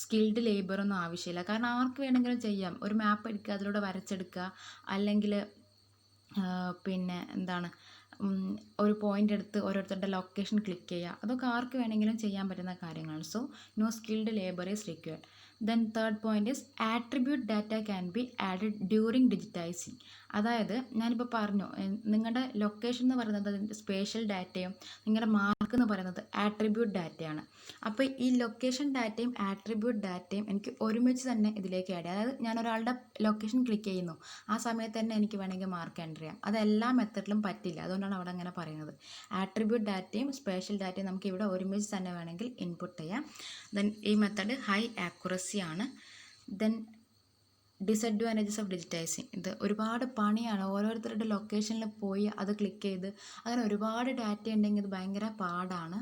സ്കിൽഡ് ലേബറൊന്നും ആവശ്യമില്ല, കാരണം ആർക്ക് വേണമെങ്കിലും ചെയ്യാം. ഒരു മാപ്പ് എടുക്കുക, അതിലൂടെ വരച്ചെടുക്കുക, അല്ലെങ്കിൽ പിന്നെ എന്താണ് ഒരു പോയിൻ്റ് എടുത്ത് ഓരോരുത്തരുടെ ലൊക്കേഷൻ ക്ലിക്ക് ചെയ്യുക, അതൊക്കെ ആർക്ക് വേണമെങ്കിലും ചെയ്യാൻ പറ്റുന്ന കാര്യങ്ങളാണ്. So no skilled labour is required. Then third point is attribute data can be added during digitising. അതായത് ഞാനിപ്പോൾ പറഞ്ഞു, നിങ്ങളുടെ ലൊക്കേഷൻ എന്ന് പറയുന്നത് സ്പേഷ്യൽ ഡാറ്റയും നിങ്ങളുടെ മാർക്ക് എന്ന് പറയുന്നത് ആട്രിബ്യൂട്ട് ഡാറ്റയാണ്. അപ്പോൾ ഈ ലൊക്കേഷൻ ഡാറ്റയും ആട്രിബ്യൂട്ട് ഡാറ്റയും എനിക്ക് ഒരുമിച്ച് തന്നെ ഇതിലേക്ക് ആഡ് ചെയ്യാം. അതായത് ഞാൻ ഒരാളുടെ ലൊക്കേഷൻ ക്ലിക്ക് ചെയ്യുന്നു, ആ സമയത്ത് തന്നെ എനിക്ക് വേണമെങ്കിൽ മാർക്ക് എൻ്റർ ചെയ്യാം. അത് എല്ലാ മെത്തഡിലും പറ്റില്ല, അതുകൊണ്ടാണ് അവിടെ അങ്ങനെ പറയുന്നത്. ആട്രിബ്യൂട്ട് ഡാറ്റയും സ്പേഷ്യൽ ഡാറ്റയും നമുക്ക് ഇവിടെ ഒരുമിച്ച് തന്നെ വേണമെങ്കിൽ ഇൻപുട്ട് ചെയ്യാം. ദെൻ ഈ മെത്തഡ് ഹൈ ആക്യുറസി ആണ്. ദെൻ ഡിസഡ്വാൻറ്റേജസ് ഓഫ് ഡിജിറ്റൈസിങ്, ഇത് ഒരുപാട് പണിയാണ്. ഓരോരുത്തരുടെ ലൊക്കേഷനിൽ പോയി അത് ക്ലിക്ക് ചെയ്ത് അങ്ങനെ ഒരുപാട് ഡാറ്റ ഉണ്ടെങ്കിൽ ഇത് ഭയങ്കര പാടാണ്.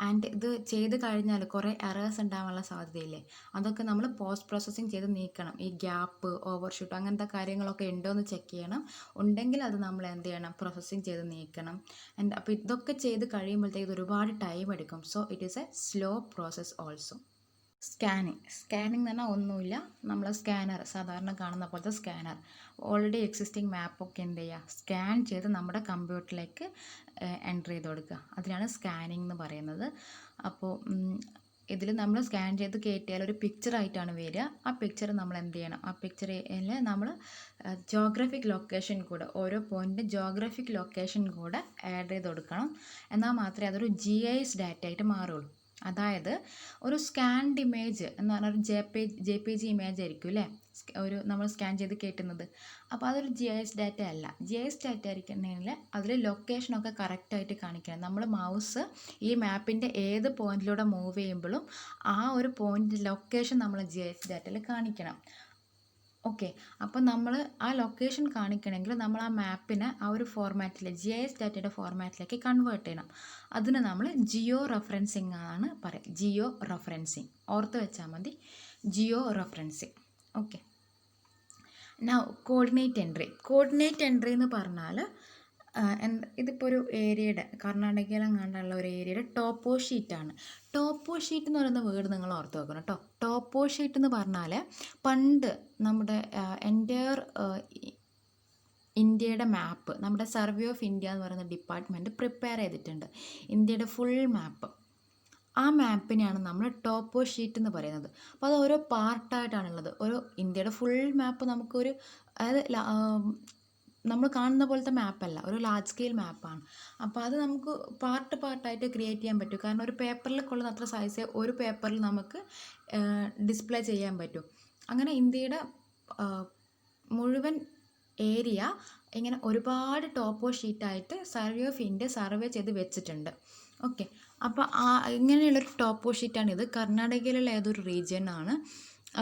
ആൻഡ് ഇത് ചെയ്ത് കഴിഞ്ഞാൽ കുറേ എറേഴ്സ് ഉണ്ടാകാനുള്ള സാധ്യതയില്ലേ, അതൊക്കെ നമ്മൾ പോസ്റ്റ് പ്രോസസ്സിങ് ചെയ്ത് നീക്കണം. ഈ ഗ്യാപ്പ്, ഓവർഷൂട്ട് അങ്ങനത്തെ കാര്യങ്ങളൊക്കെ ഉണ്ടോ എന്ന് ചെക്ക് ചെയ്യണം. ഉണ്ടെങ്കിൽ അത് നമ്മൾ എന്ത് ചെയ്യണം, പ്രോസസ്സിങ് ചെയ്ത് നീക്കണം. ആൻഡ് അപ്പോൾ ഇതൊക്കെ ചെയ്ത് കഴിയുമ്പോഴത്തേക്ക് ഇത് ഒരുപാട് ടൈം എടുക്കും. So it is A slow process also. Scanning എന്ന് പറഞ്ഞാൽ ഒന്നുമില്ല, നമ്മൾ സ്കാനർ സാധാരണ കാണുന്ന പോലത്തെ സ്കാനർ ഓൾറെഡി എക്സിസ്റ്റിംഗ് മാപ്പൊക്കെ എന്ത് ചെയ്യുക, സ്കാൻ ചെയ്ത് നമ്മുടെ കമ്പ്യൂട്ടറിലേക്ക് എൻ്റർ ചെയ്ത് കൊടുക്കുക. അതിനാണ് സ്കാനിങ് എന്ന് പറയുന്നത്. അപ്പോൾ ഇതിൽ നമ്മൾ സ്കാൻ ചെയ്ത് കയറ്റിയാൽ ഒരു പിക്ചറായിട്ടാണ് വരിക. ആ പിക്ചർ നമ്മൾ എന്ത് ചെയ്യണം, ആ പിക്ചറിൽ നമ്മൾ ജോഗ്രഫിക് ലൊക്കേഷൻ കൂടെ, ഓരോ പോയിൻ്റ് ജോഗ്രഫിക് ലൊക്കേഷൻ കൂടെ ആഡ് ചെയ്ത് കൊടുക്കണം. എന്നാൽ മാത്രമേ അതൊരു GIS ഡാറ്റ ആയിട്ട് മാറുള്ളൂ. അതായത് ഒരു സ്കാൻഡ് ഇമേജ് എന്ന് പറഞ്ഞാൽ ഒരു JPG ഇമേജ് ആയിരിക്കും അല്ലേ, ഒരു നമ്മൾ സ്കാൻ ചെയ്ത് കയറ്റുന്നത്. അപ്പോൾ അതൊരു GIS ഡാറ്റ അല്ല. GIS ഡാറ്റ ആയിരിക്കണമെങ്കിൽ അതിൽ ലൊക്കേഷനൊക്കെ കറക്റ്റായിട്ട് കാണിക്കണം. നമ്മൾ മൗസ് ഈ മാപ്പിൻ്റെ ഏത് പോയിന്റിലൂടെ മൂവ് ചെയ്യുമ്പോഴും ആ ഒരു പോയിന്റ് ലൊക്കേഷൻ നമ്മൾ GIS ഡാറ്റയിൽ കാണിക്കണം. ഓക്കെ, അപ്പോൾ നമ്മൾ ആ ലൊക്കേഷൻ കാണിക്കണമെങ്കിൽ നമ്മൾ ആ മാപ്പിനെ ആ ഒരു ഫോർമാറ്റിൽ GIS ഡാറ്റയുടെ ഫോർമാറ്റിലേക്ക് കൺവേർട്ട് ചെയ്യണം. അതിന് നമ്മൾ ജിയോ റെഫറൻസിങ് ആണ് പറയുക. ജിയോ റെഫറൻസിങ് ഓർത്ത് വെച്ചാൽ മതി, geo referencing. Okay, now coordinate entry എന്ന് പറഞ്ഞാൽ ഇതിപ്പോൾ ഒരു ഏരിയയുടെ കർണാടകയിലെങ്ങാണ്ടുള്ള ഒരു ഏരിയയുടെ ടോപ്പോ ഷീറ്റാണ്. ടോപ്പോ ഷീറ്റ് എന്ന് പറയുന്ന വേർഡ് നിങ്ങൾ ഓർത്ത് വെക്കണം കേട്ടോ. ടോപ്പോ ഷീറ്റ് എന്ന് പറഞ്ഞാൽ പണ്ട് നമ്മുടെ എൻ്റയർ ഇന്ത്യയുടെ മാപ്പ് നമ്മുടെ സർവേ ഓഫ് ഇന്ത്യ എന്ന് പറയുന്ന ഡിപ്പാർട്ട്മെൻറ്റ് പ്രിപ്പയർ ചെയ്തിട്ടുണ്ട്, ഇന്ത്യയുടെ ഫുൾ മാപ്പ്. ആ മാപ്പിനെയാണ് നമ്മൾ ടോപ്പോ ഷീറ്റ് എന്ന് പറയുന്നത്. അപ്പോൾ അത് ഓരോ പാർട്ടായിട്ടാണുള്ളത്. ഒരു ഇന്ത്യയുടെ ഫുൾ മാപ്പ് നമുക്കൊരു, അതായത് നമ്മൾ കാണുന്ന പോലത്തെ മാപ്പല്ല, ഒരു ലാർജ് സ്കെയിൽ മാപ്പാണ്. അപ്പോൾ അത് നമുക്ക് പാർട്ടായിട്ട് ക്രിയേറ്റ് ചെയ്യാൻ പറ്റും. കാരണം ഒരു പേപ്പറിൽ കൊള്ളുന്ന അത്ര സൈസ് ഒരു പേപ്പറിൽ നമുക്ക് ഡിസ്പ്ലേ ചെയ്യാൻ പറ്റും. അങ്ങനെ ഇന്ത്യയുടെ മുഴുവൻ ഏരിയ ഇങ്ങനെ ഒരുപാട് ടോപ്പോ ഷീറ്റായിട്ട് സർവേ ഓഫ് ഇന്ത്യ സർവേ ചെയ്ത് വെച്ചിട്ടുണ്ട്. ഓക്കെ, അപ്പോൾ ഇങ്ങനെയുള്ളൊരു ടോപ്പോ ഷീറ്റാണിത്. കർണാടകയിലുള്ള ഏതൊരു റീജിയനാണ്.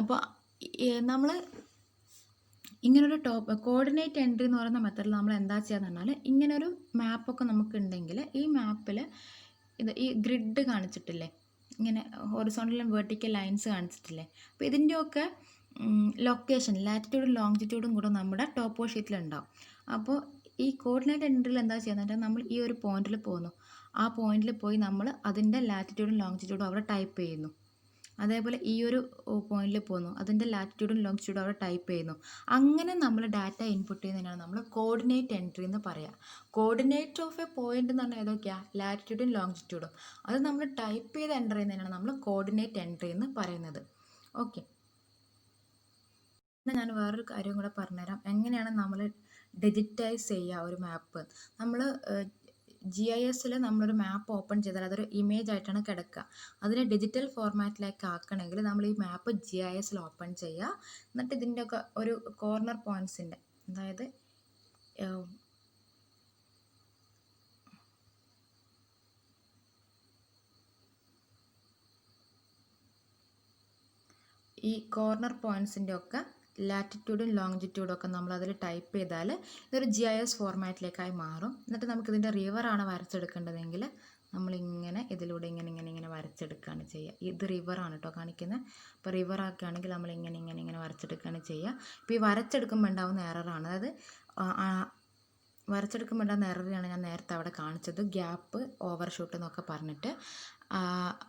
അപ്പോൾ നമ്മൾ ഇങ്ങനൊരു കോർഡിനേറ്റ് എൻട്രി എന്ന് പറയുന്ന മെത്തേഡിൽ നമ്മൾ എന്താ ചെയ്യാന്ന് പറഞ്ഞാൽ, ഇങ്ങനൊരു മാപ്പൊക്കെ നമുക്കുണ്ടെങ്കിൽ ഈ മാപ്പിൽ ഈ ഗ്രിഡ് കാണിച്ചിട്ടില്ലേ, ഇങ്ങനെ ഹൊറിസോണ്ടലും വെർട്ടിക്കൽ ലൈൻസ് കാണിച്ചിട്ടില്ലേ, അപ്പോൾ ഇതിൻ്റെയൊക്കെ ലൊക്കേഷൻ ലാറ്റിറ്റ്യൂഡും ലോങ്ങിറ്റ്യൂഡും കൂടെ നമ്മുടെ ടോപ്പോ ഷീറ്റിലുണ്ടാവും. അപ്പോൾ ഈ കോർഡിനേറ്റ് എൻട്രിയിൽ എന്താ ചെയ്യുന്നത്, നമ്മൾ ഈ ഒരു പോയിന്റിൽ പോകുന്നു, ആ പോയിന്റിൽ പോയി നമ്മൾ അതിൻ്റെ ലാറ്റിറ്റ്യൂഡും ലോങ്ങിറ്റ്യൂഡും അവിടെ ടൈപ്പ് ചെയ്യുന്നു. അതേപോലെ ഈ ഒരു പോയിന്റിൽ പോകുന്നു, അതിൻ്റെ ലാറ്റിറ്റ്യൂഡും ലോങ്ങിറ്റ്യൂഡും അവിടെ ടൈപ്പ് ചെയ്യുന്നു. അങ്ങനെ നമ്മൾ ഡാറ്റ ഇൻപുട്ട് ചെയ്യുന്നതിനാണ് നമ്മൾ കോർഡിനേറ്റ് എൻട്രി എന്ന് പറയുക. കോർഡിനേറ്റ് ഓഫ് എ പോയിന്റ് എന്ന് പറഞ്ഞാൽ ഏതൊക്കെയാണ്, ലാറ്റിറ്റ്യൂഡും ലോങ്ങിറ്റ്യൂഡും. അത് നമ്മൾ ടൈപ്പ് ചെയ്ത് എൻ്റർ ചെയ്യുന്നതിനാണ് നമ്മൾ കോർഡിനേറ്റ് എൻട്രി എന്ന് പറയുന്നത്. ഓക്കെ, ഞാൻ വേറൊരു കാര്യം കൂടെ പറഞ്ഞുതരാം, എങ്ങനെയാണ് നമ്മൾ ഡിജിറ്റൈസ് ചെയ്യുക ഒരു മാപ്പ്. നമ്മൾ GISൽ നമ്മളൊരു മാപ്പ് ഓപ്പൺ ചെയ്താൽ അതൊരു ഇമേജ് ആയിട്ടാണ് കിടക്കുക. അതിനെ ഡിജിറ്റൽ ഫോർമാറ്റിലേക്ക് ആക്കണമെങ്കിൽ നമ്മൾ ഈ മാപ്പ് GISൽ ഓപ്പൺ ചെയ്യുക. എന്നിട്ട് ഇതിൻ്റെയൊക്കെ ഒരു കോർണർ പോയിൻറ്റ്സിൻ്റെ, അതായത് ഈ കോർണർ പോയിൻറ്റ്സിൻ്റെ ഒക്കെ ലാറ്റിറ്റ്യൂഡും ലോങ്ങിറ്റ്യൂഡും ഒക്കെ നമ്മൾ അതിൽ ടൈപ്പ് ചെയ്താൽ ഇതൊരു GIS ഫോർമാറ്റിലേക്കായി മാറും. എന്നിട്ട് നമുക്കിതിൻ്റെ റിവറാണ് വരച്ചെടുക്കേണ്ടതെങ്കിൽ നമ്മളിങ്ങനെ ഇതിലൂടെ ഇങ്ങനെ വരച്ചെടുക്കുകയാണ് ചെയ്യുക. ഇത് റിവറാണ് കേട്ടോ കാണിക്കുന്നത്. അപ്പോൾ റിവറൊക്കെ ആണെങ്കിൽ നമ്മൾ ഇങ്ങനെ വരച്ചെടുക്കുകയാണ് ചെയ്യുക. ഇപ്പോൾ ഈ വരച്ചെടുക്കുമ്പോൾ ഉണ്ടാകുന്ന എററാണ്, അതായത് വരച്ചെടുക്കുമ്പോൾ ഉണ്ടാകുന്ന എററാണ് ഞാൻ നേരത്തെ അവിടെ കാണിച്ചത്, ഗ്യാപ്പ്, ഓവർഷൂട്ട് എന്നൊക്കെ പറഞ്ഞിട്ട്.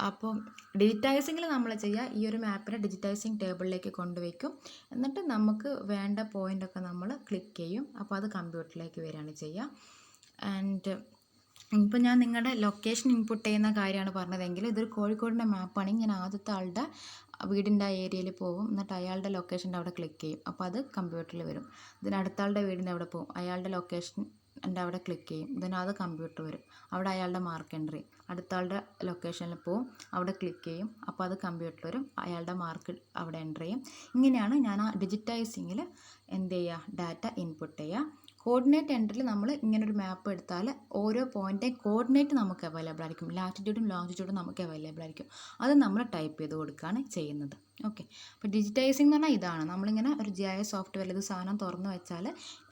അപ്പോൾ ഡിജിറ്റൈസിങ്ങിൽ നമ്മൾ ചെയ്യുക, ഈ ഒരു മാപ്പിനെ ഡിജിറ്റൈസിങ് ടേബിളിലേക്ക് കൊണ്ടുവയ്ക്കും. എന്നിട്ട് നമുക്ക് വേണ്ട പോയിൻ്റൊക്കെ നമ്മൾ ക്ലിക്ക് ചെയ്യും. അപ്പോൾ അത് കമ്പ്യൂട്ടറിലേക്ക് വരികയാണ് ചെയ്യുക. ആൻഡ് ഇപ്പോൾ ഞാൻ നിങ്ങളുടെ ലൊക്കേഷൻ ഇൻപുട്ട് ചെയ്യുന്ന കാര്യമാണ് പറഞ്ഞതെങ്കിൽ ഇതൊരു കോഴിക്കോടിൻ്റെ മാപ്പാണെങ്കിൽ ഞാൻ ആദ്യത്തെ ആളുടെ വീടിൻ്റെ ആ ഏരിയയിൽ പോകും. എന്നിട്ട് അയാളുടെ ലൊക്കേഷൻ്റെ അവിടെ ക്ലിക്ക് ചെയ്യും. അപ്പോൾ അത് കമ്പ്യൂട്ടറിൽ വരും. ഇതിന് അടുത്ത ആളുടെ വീടിൻ്റെ അവിടെ പോകും, അയാളുടെ ലൊക്കേഷൻ്റെ അവിടെ ക്ലിക്ക് ചെയ്യും. ഇതിനത് കമ്പ്യൂട്ടർ വരും. അവിടെ അയാളുടെ മാർക്ക് എൻട്രി. അടുത്ത ആളുടെ ലൊക്കേഷനിൽ പോകും, അവിടെ ക്ലിക്ക് ചെയ്യും. അപ്പോൾ അത് കമ്പ്യൂട്ടർ വരും, അയാളുടെ മാർക്ക് അവിടെ എൻ്റർ ചെയ്യും. ഇങ്ങനെയാണ് ഞാൻ ആ ഡിജിറ്റൈസിങ്ങിൽ എന്ത് ചെയ്യുക, ഡാറ്റ ഇൻപുട്ട് ചെയ്യുക. കോർഡിനേറ്റ് എൻട്രിയിൽ നമ്മൾ ഇങ്ങനൊരു മാപ്പ് എടുത്താൽ ഓരോ പോയിൻ്റെയും കോർഡിനേറ്റ് നമുക്ക് അവൈലബിൾ ആയിരിക്കും, ലാറ്റിറ്റ്യൂഡും ലോങ്ങിറ്റ്യൂഡും നമുക്ക് അവൈലബിൾ ആയിരിക്കും. അത് നമ്മൾ ടൈപ്പ് ചെയ്ത് കൊടുക്കുകയാണ് ചെയ്യുന്നത്. ഓക്കെ, അപ്പോൾ ഡിജിറ്റൈസിങ് എന്ന് പറഞ്ഞാൽ ഇതാണ്. നമ്മളിങ്ങനെ ഒരു GIS സോഫ്റ്റ്വെയറിൽ ഇത് സാധനം തുറന്നു വെച്ചാൽ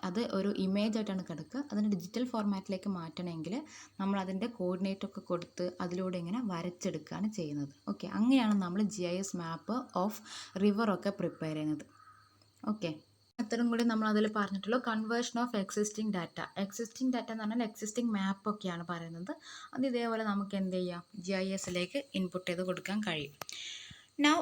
അത് ഒരു ഇമേജ് ആയിട്ടാണ് കിടക്കുക. അതിന് ഡിജിറ്റൽ ഫോർമാറ്റിലേക്ക് മാറ്റണമെങ്കിൽ നമ്മൾ അതിൻ്റെ കോർഡിനേറ്റൊക്കെ കൊടുത്ത് അതിലൂടെ ഇങ്ങനെ വരച്ചെടുക്കുകയാണ് ചെയ്യുന്നത്. ഓക്കെ, അങ്ങനെയാണ് നമ്മൾ GIS മാപ്പ് ഓഫ് റിവറൊക്കെ പ്രിപ്പയർ ചെയ്യുന്നത്. ഓക്കെ, മെത്തഡും കൂടി നമ്മൾ അതിൽ പറഞ്ഞിട്ടുള്ളൂ. Conversion of existing data. Existing data എന്ന് പറഞ്ഞാൽ എക്സിസ്റ്റിംഗ് മാപ്പൊക്കെയാണ് പറയുന്നത്. അത് ഇതേപോലെ നമുക്ക് എന്ത് ചെയ്യാം, GISലേക്ക് ഇൻപുട്ട് ചെയ്ത് കൊടുക്കാൻ കഴിയും. നൗ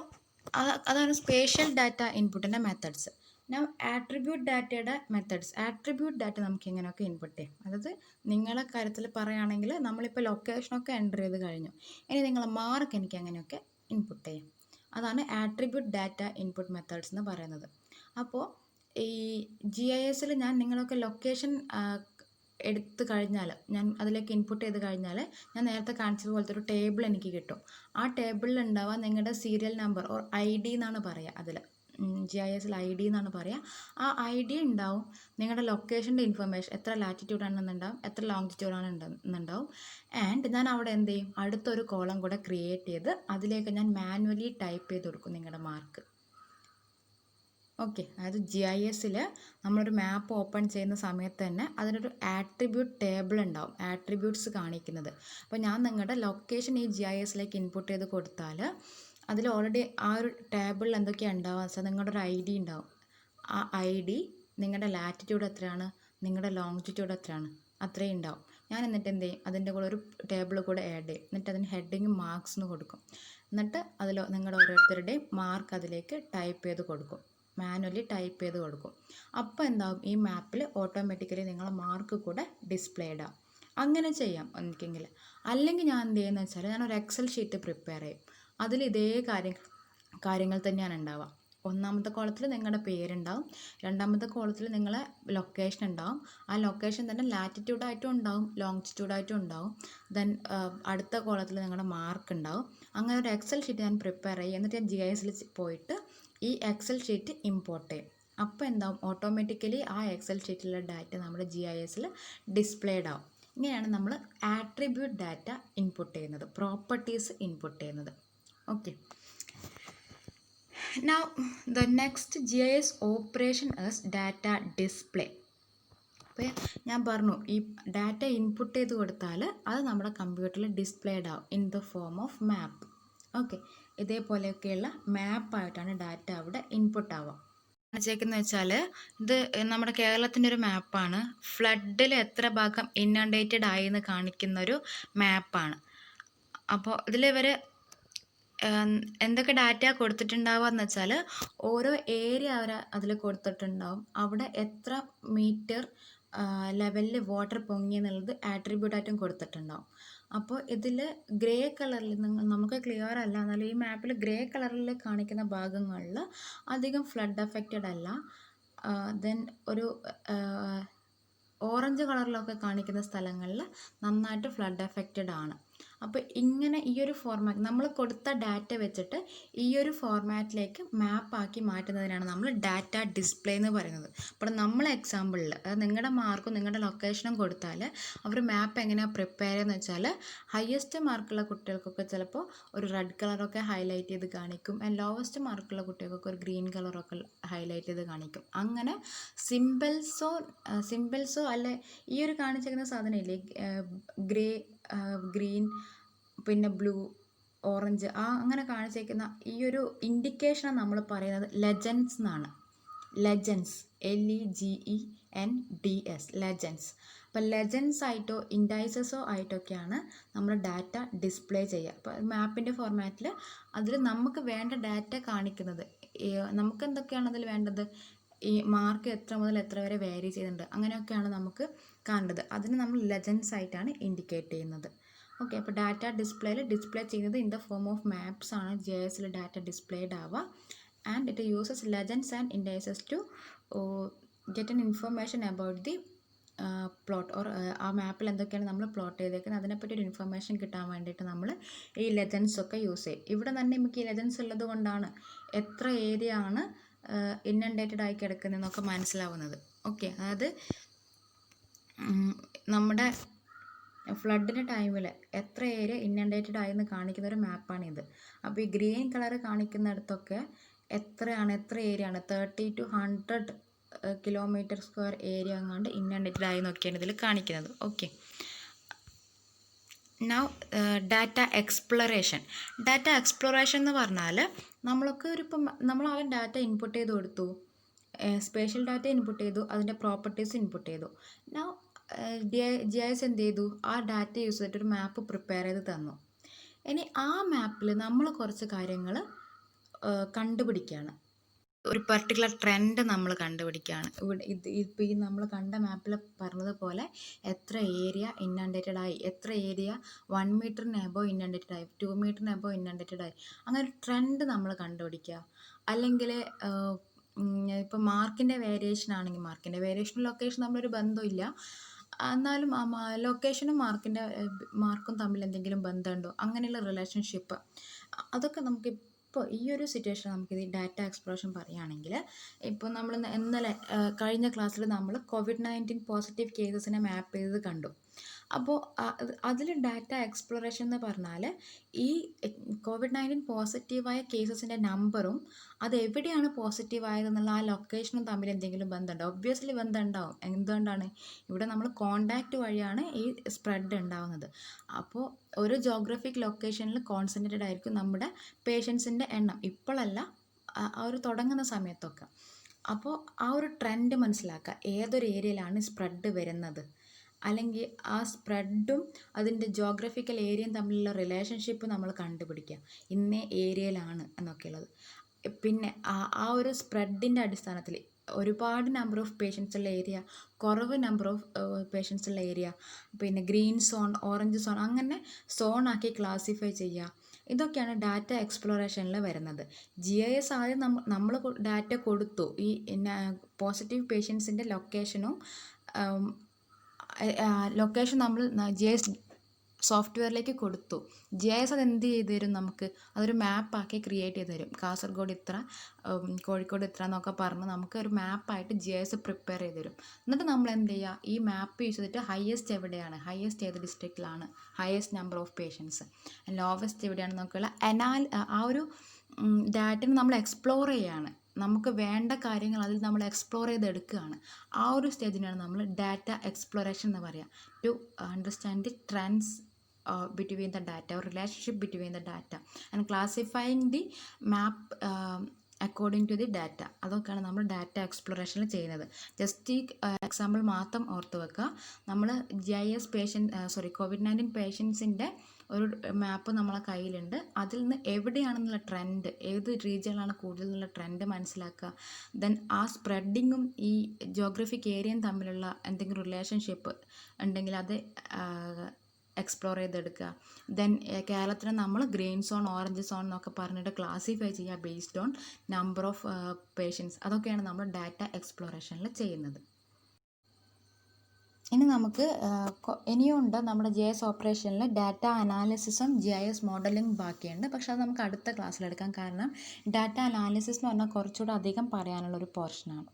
അതാണ് സ്പേഷ്യൽ ഡാറ്റ ഇൻപുട്ടിൻ്റെ മെത്തഡ്സ്. നൗ ആട്രിബ്യൂട്ട് ഡാറ്റയുടെ മെത്തഡ്സ്. ആട്രിബ്യൂട്ട് ഡാറ്റ നമുക്ക് എങ്ങനെയൊക്കെ ഇൻപുട്ട് ചെയ്യാം, അതായത് നിങ്ങളെ കാര്യത്തിൽ പറയുകയാണെങ്കിൽ നമ്മളിപ്പോൾ ലൊക്കേഷനൊക്കെ എൻ്റർ ചെയ്ത് കഴിഞ്ഞു, ഇനി നിങ്ങളെ മാർക്ക് എനിക്ക് എങ്ങനെയൊക്കെ ഇൻപുട്ട് ചെയ്യാം. അതാണ് ആട്രിബ്യൂട്ട് ഡാറ്റ ഇൻപുട്ട് മെത്തേഡ്സ് എന്ന് പറയുന്നത്. അപ്പോൾ ഈ GISൽ ഞാൻ നിങ്ങളൊക്കെ ലൊക്കേഷൻ എടുത്ത് കഴിഞ്ഞാൽ, ഞാൻ അതിലേക്ക് ഇൻപുട്ട് ചെയ്ത് കഴിഞ്ഞാൽ ഞാൻ നേരത്തെ കാണിച്ചതുപോലത്തെ ഒരു ടേബിൾ എനിക്ക് കിട്ടും. ആ ടേബിളിൽ ഉണ്ടാവുക നിങ്ങളുടെ സീരിയൽ നമ്പർ ഓർ ID എന്നാണ് പറയുക. അതിൽ GISൽ ID എന്നാണ് പറയുക. ആ ID ഉണ്ടാവും, നിങ്ങളുടെ ലൊക്കേഷൻ്റെ ഇൻഫർമേഷൻ, എത്ര ലാറ്റിറ്റ്യൂഡ് ആണെന്നുണ്ടാവും, എത്ര ലോങ്ങിറ്റ്യൂഡ് ആണെന്നുണ്ടാവും. ആൻഡ് ഞാൻ അവിടെ എന്ത് ചെയ്യും, അടുത്തൊരു കോളം കൂടെ ക്രിയേറ്റ് ചെയ്ത് അതിലേക്ക് ഞാൻ മാനുവലി ടൈപ്പ് ചെയ്ത് കൊടുക്കും നിങ്ങളുടെ മാർക്ക്. ഓക്കെ, അതായത് GISൽ നമ്മളൊരു മാപ്പ് ഓപ്പൺ ചെയ്യുന്ന സമയത്ത് തന്നെ അതിനൊരു ആട്രിബ്യൂട്ട് ടേബിൾ ഉണ്ടാവും, ആട്രിബ്യൂട്ട്സ് കാണിക്കുന്നത്. അപ്പോൾ ഞാൻ നിങ്ങളുടെ ലൊക്കേഷൻ ഈ GISലേക്ക് ഇൻപുട്ട് ചെയ്ത് കൊടുത്താൽ അതിൽ ഓൾറെഡി ആ ഒരു ടേബിളിൽ എന്തൊക്കെയാണ് ഉണ്ടാവുക വെച്ചാൽ നിങ്ങളുടെ ഒരു ID ഉണ്ടാവും. ആ ID, നിങ്ങളുടെ ലാറ്റിറ്റ്യൂഡ് എത്രയാണ്, നിങ്ങളുടെ ലോങ്ങിറ്റ്യൂഡ് എത്രയാണ്, അത്രയും ഉണ്ടാവും. ഞാൻ എന്നിട്ട് എന്ത് ചെയ്യും, അതിൻ്റെ കൂടെ ഒരു ടേബിൾ കൂടെ ആഡ് ചെയ്യും. എന്നിട്ട് അതിന് ഹെഡിങ് മാർക്സ് എന്ന് കൊടുക്കും. എന്നിട്ട് അതിൽ നിങ്ങളുടെ ഓരോരുത്തരുടെയും മാർക്ക് അതിലേക്ക് ടൈപ്പ് ചെയ്ത് കൊടുക്കും, മാനുവലി ടൈപ്പ് ചെയ്ത് കൊടുക്കും. അപ്പോൾ എന്താകും, ഈ മാപ്പിൽ ഓട്ടോമാറ്റിക്കലി നിങ്ങളെ മാർക്ക് കൂടെ ഡിസ്പ്ലേഡ് ആവും. അങ്ങനെ ചെയ്യാം എനിക്കെങ്കിൽ. അല്ലെങ്കിൽ ഞാൻ എന്ത് ചെയ്യുന്നത് വെച്ചാൽ ഞാനൊരു എക്സൽ ഷീറ്റ് പ്രിപ്പയർ ചെയ്യും. അതിൽ ഇതേ കാര്യങ്ങൾ തന്നെയാണ് ഉണ്ടാവുക. ഒന്നാമത്തെ കോളത്തിൽ നിങ്ങളുടെ പേരുണ്ടാവും, രണ്ടാമത്തെ കോളത്തിൽ നിങ്ങളെ ലൊക്കേഷൻ ഉണ്ടാവും. ആ ലൊക്കേഷൻ തന്നെ ലാറ്റിറ്റ്യൂഡായിട്ടും ഉണ്ടാവും, ലോങ്ങിറ്റ്യൂഡായിട്ടും ഉണ്ടാവും. ദെൻ അടുത്ത കോളത്തിൽ നിങ്ങളുടെ മാർക്ക് ഉണ്ടാവും. അങ്ങനെ ഒരു എക്സൽ ഷീറ്റ് ഞാൻ പ്രിപ്പയർ ചെയ്യും. എന്നിട്ട് ഞാൻ GISൽ പോയിട്ട് ഈ എക്സൽ ഷീറ്റ് ഇമ്പോർട്ട് ചെയ്യും. അപ്പോൾ എന്താവും, ഓട്ടോമാറ്റിക്കലി ആ എക്സൽ ഷീറ്റിലുള്ള ഡാറ്റ നമ്മുടെ GISൽ ഡിസ്പ്ലേഡ് ആവും. ഇങ്ങനെയാണ് നമ്മൾ ആട്രിബ്യൂട്ട് ഡാറ്റ ഇൻപുട്ട് ചെയ്യുന്നത്, പ്രോപ്പർട്ടീസ് ഇൻപുട്ട് ചെയ്യുന്നത്. Okay, now the next GIS operation is data display. അപ്പോൾ ഞാൻ പറഞ്ഞു, ഈ ഡാറ്റ ഇൻപുട്ട് ചെയ്ത് കൊടുത്താൽ അത് നമ്മുടെ കമ്പ്യൂട്ടറിൽ ഡിസ്പ്ലേഡ് ആവും in the form of map. Okay, ഇതേപോലെയൊക്കെയുള്ള മാപ്പായിട്ടാണ് ഡാറ്റ അവിടെ ഇൻപുട്ട് ആവുക. കാണിച്ചേക്കുന്നത് വെച്ചാൽ ഇത് നമ്മുടെ കേരളത്തിൻ്റെ ഒരു മാപ്പാണ്. ഫ്ലഡിൽ എത്ര ഭാഗം ഇന്നണ്ടേറ്റഡ് ആയി എന്ന് കാണിക്കുന്നൊരു മാപ്പാണ്. അപ്പോൾ ഇതിൽ ഇവർ എന്തൊക്കെ ഡാറ്റ കൊടുത്തിട്ടുണ്ടാവുക എന്ന് വെച്ചാൽ ഓരോ ഏരിയ അവർ അതിൽ കൊടുത്തിട്ടുണ്ടാവും. അവിടെ എത്ര മീറ്റർ ലെവലിൽ വാട്ടർ പൊങ്ങി എന്നുള്ളത് ആട്രിബ്യൂട്ടായിട്ടും കൊടുത്തിട്ടുണ്ടാവും. അപ്പോൾ ഇതിൽ ഗ്രേ കളറിൽ നമുക്ക് ക്ലിയർ അല്ല, എന്നാലും ഈ മാപ്പിൽ ഗ്രേ കളറിൽ കാണിക്കുന്ന ഭാഗങ്ങളിൽ അധികം ഫ്ലഡ് അഫക്റ്റഡ് അല്ല. ദെൻ ഒരു ഓറഞ്ച് കളറിലൊക്കെ കാണിക്കുന്ന സ്ഥലങ്ങളിൽ നന്നായിട്ട് ഫ്ലഡ് അഫക്റ്റഡ് ആണ്. അപ്പോൾ ഇങ്ങനെ ഈ ഒരു ഫോർമാറ്റ് നമ്മൾ കൊടുത്ത ഡാറ്റ വെച്ചിട്ട് ഈ ഒരു ഫോർമാറ്റിലേക്ക് മാപ്പാക്കി മാറ്റുന്നതിനാണ് നമ്മൾ ഡാറ്റ ഡിസ്പ്ലേ എന്ന് പറയുന്നത്. അപ്പോൾ നമ്മൾ എക്സാമ്പിളിൽ നിങ്ങളുടെ മാർക്കും നിങ്ങളുടെ ലൊക്കേഷനും കൊടുത്താൽ അവർ മാപ്പ് എങ്ങനെയാണ് പ്രിപ്പയർ ചെയ്യുന്നത് വെച്ചാൽ ഹയസ്റ്റ് മാർക്കുള്ള കുട്ടികൾക്കൊക്കെ ചിലപ്പോൾ ഒരു റെഡ് കളറൊക്കെ ഹൈലൈറ്റ് ചെയ്ത് കാണിക്കും, ആൻഡ് ലോവസ്റ്റ് മാർക്കുള്ള കുട്ടികൾക്കൊക്കെ ഒരു ഗ്രീൻ കളറൊക്കെ ഹൈലൈറ്റ് ചെയ്ത് കാണിക്കും. അങ്ങനെ സിമ്പിൾസോ അല്ലെ ഈ ഒരു കാണിച്ചിരിക്കുന്ന സാധനം ഇല്ലേ, ഗ്രേ, ഗ്രീൻ, പിന്നെ ബ്ലൂ, ഓറഞ്ച്, അങ്ങനെ കാണിച്ചേക്കുന്ന ഈ ഒരു ഇൻഡിക്കേഷനാണ് നമ്മൾ പറയുന്നത് ലെജൻസ് എന്നാണ്. Legends, LEGENDS, legends. അപ്പോൾ ലെജൻസ് ആയിട്ടോ ഇൻഡൈസസോ ആയിട്ടൊക്കെയാണ് നമ്മൾ ഡാറ്റ ഡിസ്പ്ലേ ചെയ്യുക. അപ്പോൾ മാപ്പിൻ്റെ ഫോർമാറ്റിൽ അതിൽ നമുക്ക് വേണ്ട ഡാറ്റ കാണിക്കുന്നത്, നമുക്ക് എന്തൊക്കെയാണ് അതിൽ വേണ്ടത്, ഈ മാർക്ക് എത്ര മുതൽ എത്ര വരെ വേരി ചെയ്യുന്നുണ്ട്, അങ്ങനെയൊക്കെയാണ് നമുക്ക് കാണേണ്ടത്. അതിന് നമ്മൾ ലെജൻസ് ആയിട്ടാണ് ഇൻഡിക്കേറ്റ് ചെയ്യുന്നത്. ഓക്കെ, അപ്പോൾ ഡാറ്റ ഡിസ്പ്ലേ ചെയ്യുന്നത് in the form of maps ആണ് JSൽ ഡാറ്റ ഡിസ്പ്ലേഡ് ആവുക. And it uses legends and indices to get an information about the plot or ആ മാപ്പിൽ എന്തൊക്കെയാണ് നമ്മൾ പ്ലോട്ട് ചെയ്തേക്കുന്നത് അതിനെപ്പറ്റി ഒരു ഇൻഫർമേഷൻ കിട്ടാൻ വേണ്ടിയിട്ട് നമ്മൾ ഈ ലെജൻസ് ഒക്കെ യൂസ് ചെയ്യും. ഇവിടെ തന്നെ നമുക്ക് ഈ ലെജൻസ് ഉള്ളത് കൊണ്ടാണ് എത്ര ഏരിയ ആണ് ഇന്നണ്ടേറ്റഡ് ആയി കിടക്കുന്നതെന്നൊക്കെ മനസ്സിലാവുന്നത്. ഓക്കെ, അതായത് നമ്മുടെ ഫ്ലഡിൻ്റെ ടൈമിൽ എത്ര ഏരിയ ഇന്നണ്ടേറ്റഡ് ആയെന്ന് കാണിക്കുന്ന ഒരു മാപ്പാണിത്. അപ്പോൾ ഈ ഗ്രീൻ കളർ കാണിക്കുന്നിടത്തൊക്കെ എത്ര ഏരിയ ആണ് 30 to 100 കിലോമീറ്റർ സ്ക്വയർ ഏരിയ എങ്ങാണ്ട് ഇന്നണ്ടേറ്റഡ് ആയി നോക്കിയാണ് ഇതിൽ കാണിക്കുന്നത്. ഓക്കെ, നൗ ഡാറ്റ എക്സ്പ്ലോറേഷൻ എന്ന് പറഞ്ഞാൽ നമ്മൾ ആദ്യം ഡാറ്റ ഇൻപുട്ട് ചെയ്ത് കൊടുത്തു, സ്പേഷ്യൽ ഡാറ്റ ഇൻപുട്ട് ചെയ്തു, അതിൻ്റെ പ്രോപ്പർട്ടീസ് ഇൻപുട്ട് ചെയ്തു. നൗ GIS എന്ത് ചെയ്തു, ആ ഡാറ്റ യൂസ് ചെയ്തിട്ട് ഒരു മാപ്പ് പ്രിപ്പയർ ചെയ്ത് തന്നു. ഇനി ആ മാപ്പിൽ നമ്മൾ കുറച്ച് കാര്യങ്ങൾ കണ്ടുപിടിക്കുകയാണ്, ഒരു പെർട്ടിക്കുലർ ട്രെൻഡ് നമ്മൾ കണ്ടുപിടിക്കുകയാണ്. ഇപ്പോൾ ഈ നമ്മൾ കണ്ട മാപ്പിൽ പറഞ്ഞതുപോലെ എത്ര ഏരിയ ഇന്നണ്ടേറ്റഡ് ആയി, എത്ര ഏരിയ 1 മീറ്ററിന് എബോവ് ഇന്നണ്ടേറ്റഡ് ആയി, 2 മീറ്ററിന് എബോവ് ഇന്നണ്ടേറ്റഡ് ആയി, അങ്ങനെ ഒരു ട്രെൻഡ് നമ്മൾ കണ്ടുപിടിക്കുക. അല്ലെങ്കിൽ ഇപ്പോൾ മാർക്കിൻ്റെ വേരിയേഷൻ ആണെങ്കിൽ മാർക്കിൻ്റെ വേരിയേഷനും ലൊക്കേഷൻ തമ്മിലൊരു ബന്ധമില്ല, എന്നാലും ലൊക്കേഷനും മാർക്കും തമ്മിൽ എന്തെങ്കിലും ബന്ധമുണ്ടോ, അങ്ങനെയുള്ള റിലേഷൻഷിപ്പ്, അതൊക്കെ നമുക്കിപ്പോൾ ഈ ഒരു സിറ്റുവേഷൻ നമുക്കിത് ഡാറ്റ എക്സ്പ്ലോറേഷൻ പറയുകയാണെങ്കിൽ, ഇപ്പോൾ നമ്മൾ കഴിഞ്ഞ ക്ലാസ്സിൽ നമ്മൾ COVID-19 പോസിറ്റീവ് കേസസിനെ മാപ്പ് ചെയ്തത് കണ്ടു. അപ്പോൾ അതിൽ ഡാറ്റ എക്സ്പ്ലോറേഷൻ എന്ന് പറഞ്ഞാൽ ഈ COVID-19 പോസിറ്റീവായ കേസസിൻ്റെ നമ്പറും അത് എവിടെയാണ് പോസിറ്റീവ് ആയതെന്നുള്ള ആ ലൊക്കേഷനും തമ്മിൽ എന്തെങ്കിലും ബന്ധമുണ്ടോ? ഒബ്വിയസ്ലി ബന്ധം ഉണ്ടാവും. എന്തുകൊണ്ടാണ്, ഇവിടെ നമ്മൾ കോണ്ടാക്റ്റ് വഴിയാണ് ഈ സ്പ്രെഡ് ഉണ്ടാവുന്നത്. അപ്പോൾ ഒരു ജോഗ്രഫിക് ലൊക്കേഷനിൽ കോൺസെൻട്രേറ്റഡ് ആയിരിക്കും നമ്മുടെ പേഷ്യൻസിൻ്റെ എണ്ണം, ഇപ്പോഴല്ല, ആ ഒരു തുടങ്ങുന്ന സമയത്തൊക്കെ. അപ്പോൾ ആ ഒരു ട്രെൻഡ് മനസ്സിലാക്കുക, ഏതൊരു ഏരിയയിലാണ് സ്പ്രെഡ് വരുന്നത്, അല്ലെങ്കിൽ ആ സ്പ്രെഡും അതിൻ്റെ ജോഗ്രഫിക്കൽ ഏരിയയും തമ്മിലുള്ള റിലേഷൻഷിപ്പ് നമ്മൾ കണ്ടുപിടിക്കുക, ഇന്ന ഏരിയയിലാണ് എന്നൊക്കെയുള്ളത്. പിന്നെ ആ ഒരു സ്പ്രെഡിൻ്റെ അടിസ്ഥാനത്തിൽ ഒരുപാട് നമ്പർ ഓഫ് പേഷ്യൻസ് ഉള്ള ഏരിയ, കുറവ് നമ്പർ ഓഫ് പേഷ്യൻസ് ഉള്ള ഏരിയ, പിന്നെ ഗ്രീൻ സോൺ, ഓറഞ്ച് സോൺ, അങ്ങനെ സോണാക്കി ക്ലാസിഫൈ ചെയ്യുക. ഇതൊക്കെയാണ് ഡാറ്റ എക്സ്പ്ലോറേഷനിൽ വരുന്നത്. GIS ആദ്യം നമ്മൾ ഡാറ്റ കൊടുത്തു, ഈ പോസിറ്റീവ് പേഷ്യൻസിൻ്റെ ലൊക്കേഷൻ നമ്മൾ GIS സോഫ്റ്റ്വെയറിലേക്ക് കൊടുത്തു. GIS അത് എന്ത് ചെയ്ത് തരും, നമുക്ക് അതൊരു മാപ്പാക്കി ക്രിയേറ്റ് ചെയ്ത് തരും. കാസർഗോഡ് ഇത്ര, കോഴിക്കോട് ഇത്ര എന്നൊക്കെ പറഞ്ഞ് നമുക്ക് ഒരു മാപ്പായിട്ട് GIS പ്രിപ്പയർ ചെയ്ത് തരും. എന്നിട്ട് നമ്മൾ എന്ത് ചെയ്യുക, ഈ മാപ്പ് യൂസ് ചെയ്തിട്ട് ഹയസ്റ്റ് എവിടെയാണ്, ഹയസ്റ്റ് ഏത് ഡിസ്ട്രിക്റ്റിലാണ് highest number of patients, lowest എവിടെയാണെന്നൊക്കെയുള്ള ആ ഒരു ഡാറ്റനെ നമ്മൾ എക്സ്പ്ലോർ ചെയ്യുകയാണ്. നമുക്ക് വേണ്ട കാര്യങ്ങൾ അതിൽ നമ്മൾ എക്സ്പ്ലോർ ചെയ്തെടുക്കുകയാണ്. ആ ഒരു സ്റ്റേജിനാണ് നമ്മൾ ഡാറ്റ എക്സ്പ്ലോറേഷൻ എന്ന് പറയുക. To understand the trends between the data or relationship between the data and classifying the map according to the data. അതൊക്കെയാണ് നമ്മൾ ഡാറ്റ എക്സ്പ്ലോറേഷനിൽ ചെയ്യുന്നത്. ജസ്റ്റ് ഈ എക്സാമ്പിൾ മാത്രം ഓർത്ത് വെക്കുക. നമ്മൾ COVID-19 പേഷ്യൻസിൻ്റെ ഒരു മാപ്പ് നമ്മളെ കയ്യിലുണ്ട്. അതിൽ നിന്ന് എവിടെയാണെന്നുള്ള ട്രെൻഡ്, ഏത് റീജിയനിലാണ് കൂടുതൽ എന്നുള്ള ട്രെൻഡ് മനസ്സിലാക്കുക. ദെൻ ആ സ്പ്രെഡിങ്ങും ഈ ജോഗ്രഫിക് ഏരിയയും തമ്മിലുള്ള എന്തെങ്കിലും റിലേഷൻഷിപ്പ് ഉണ്ടെങ്കിൽ അത് എക്സ്പ്ലോർ ചെയ്തെടുക്കുക. ദെൻ കേരളത്തിന് നമ്മൾ ഗ്രീൻ സോൺ, ഓറഞ്ച് സോൺ എന്നൊക്കെ പറഞ്ഞിട്ട് ക്ലാസിഫൈ ചെയ്യുക based on number of patients. അതൊക്കെയാണ് നമ്മൾ ഡാറ്റ എക്സ്പ്ലോറേഷനിൽ ചെയ്യുന്നത്. ഇനി നമുക്ക് ഇനിയും ഉണ്ട് നമ്മുടെ GIS ഓപ്പറേഷനിൽ ഡാറ്റ അനാലിസിസും GIS മോഡലിംഗ് ബാക്കിയുണ്ട്. പക്ഷെ അത് നമുക്ക് അടുത്ത ക്ലാസ്സിലെടുക്കാം. കാരണം ഡാറ്റ അനാലിസിസ് എന്ന് പറഞ്ഞാൽ കുറച്ചുകൂടെ അധികം പറയാനുള്ളൊരു പോർഷനാണ്.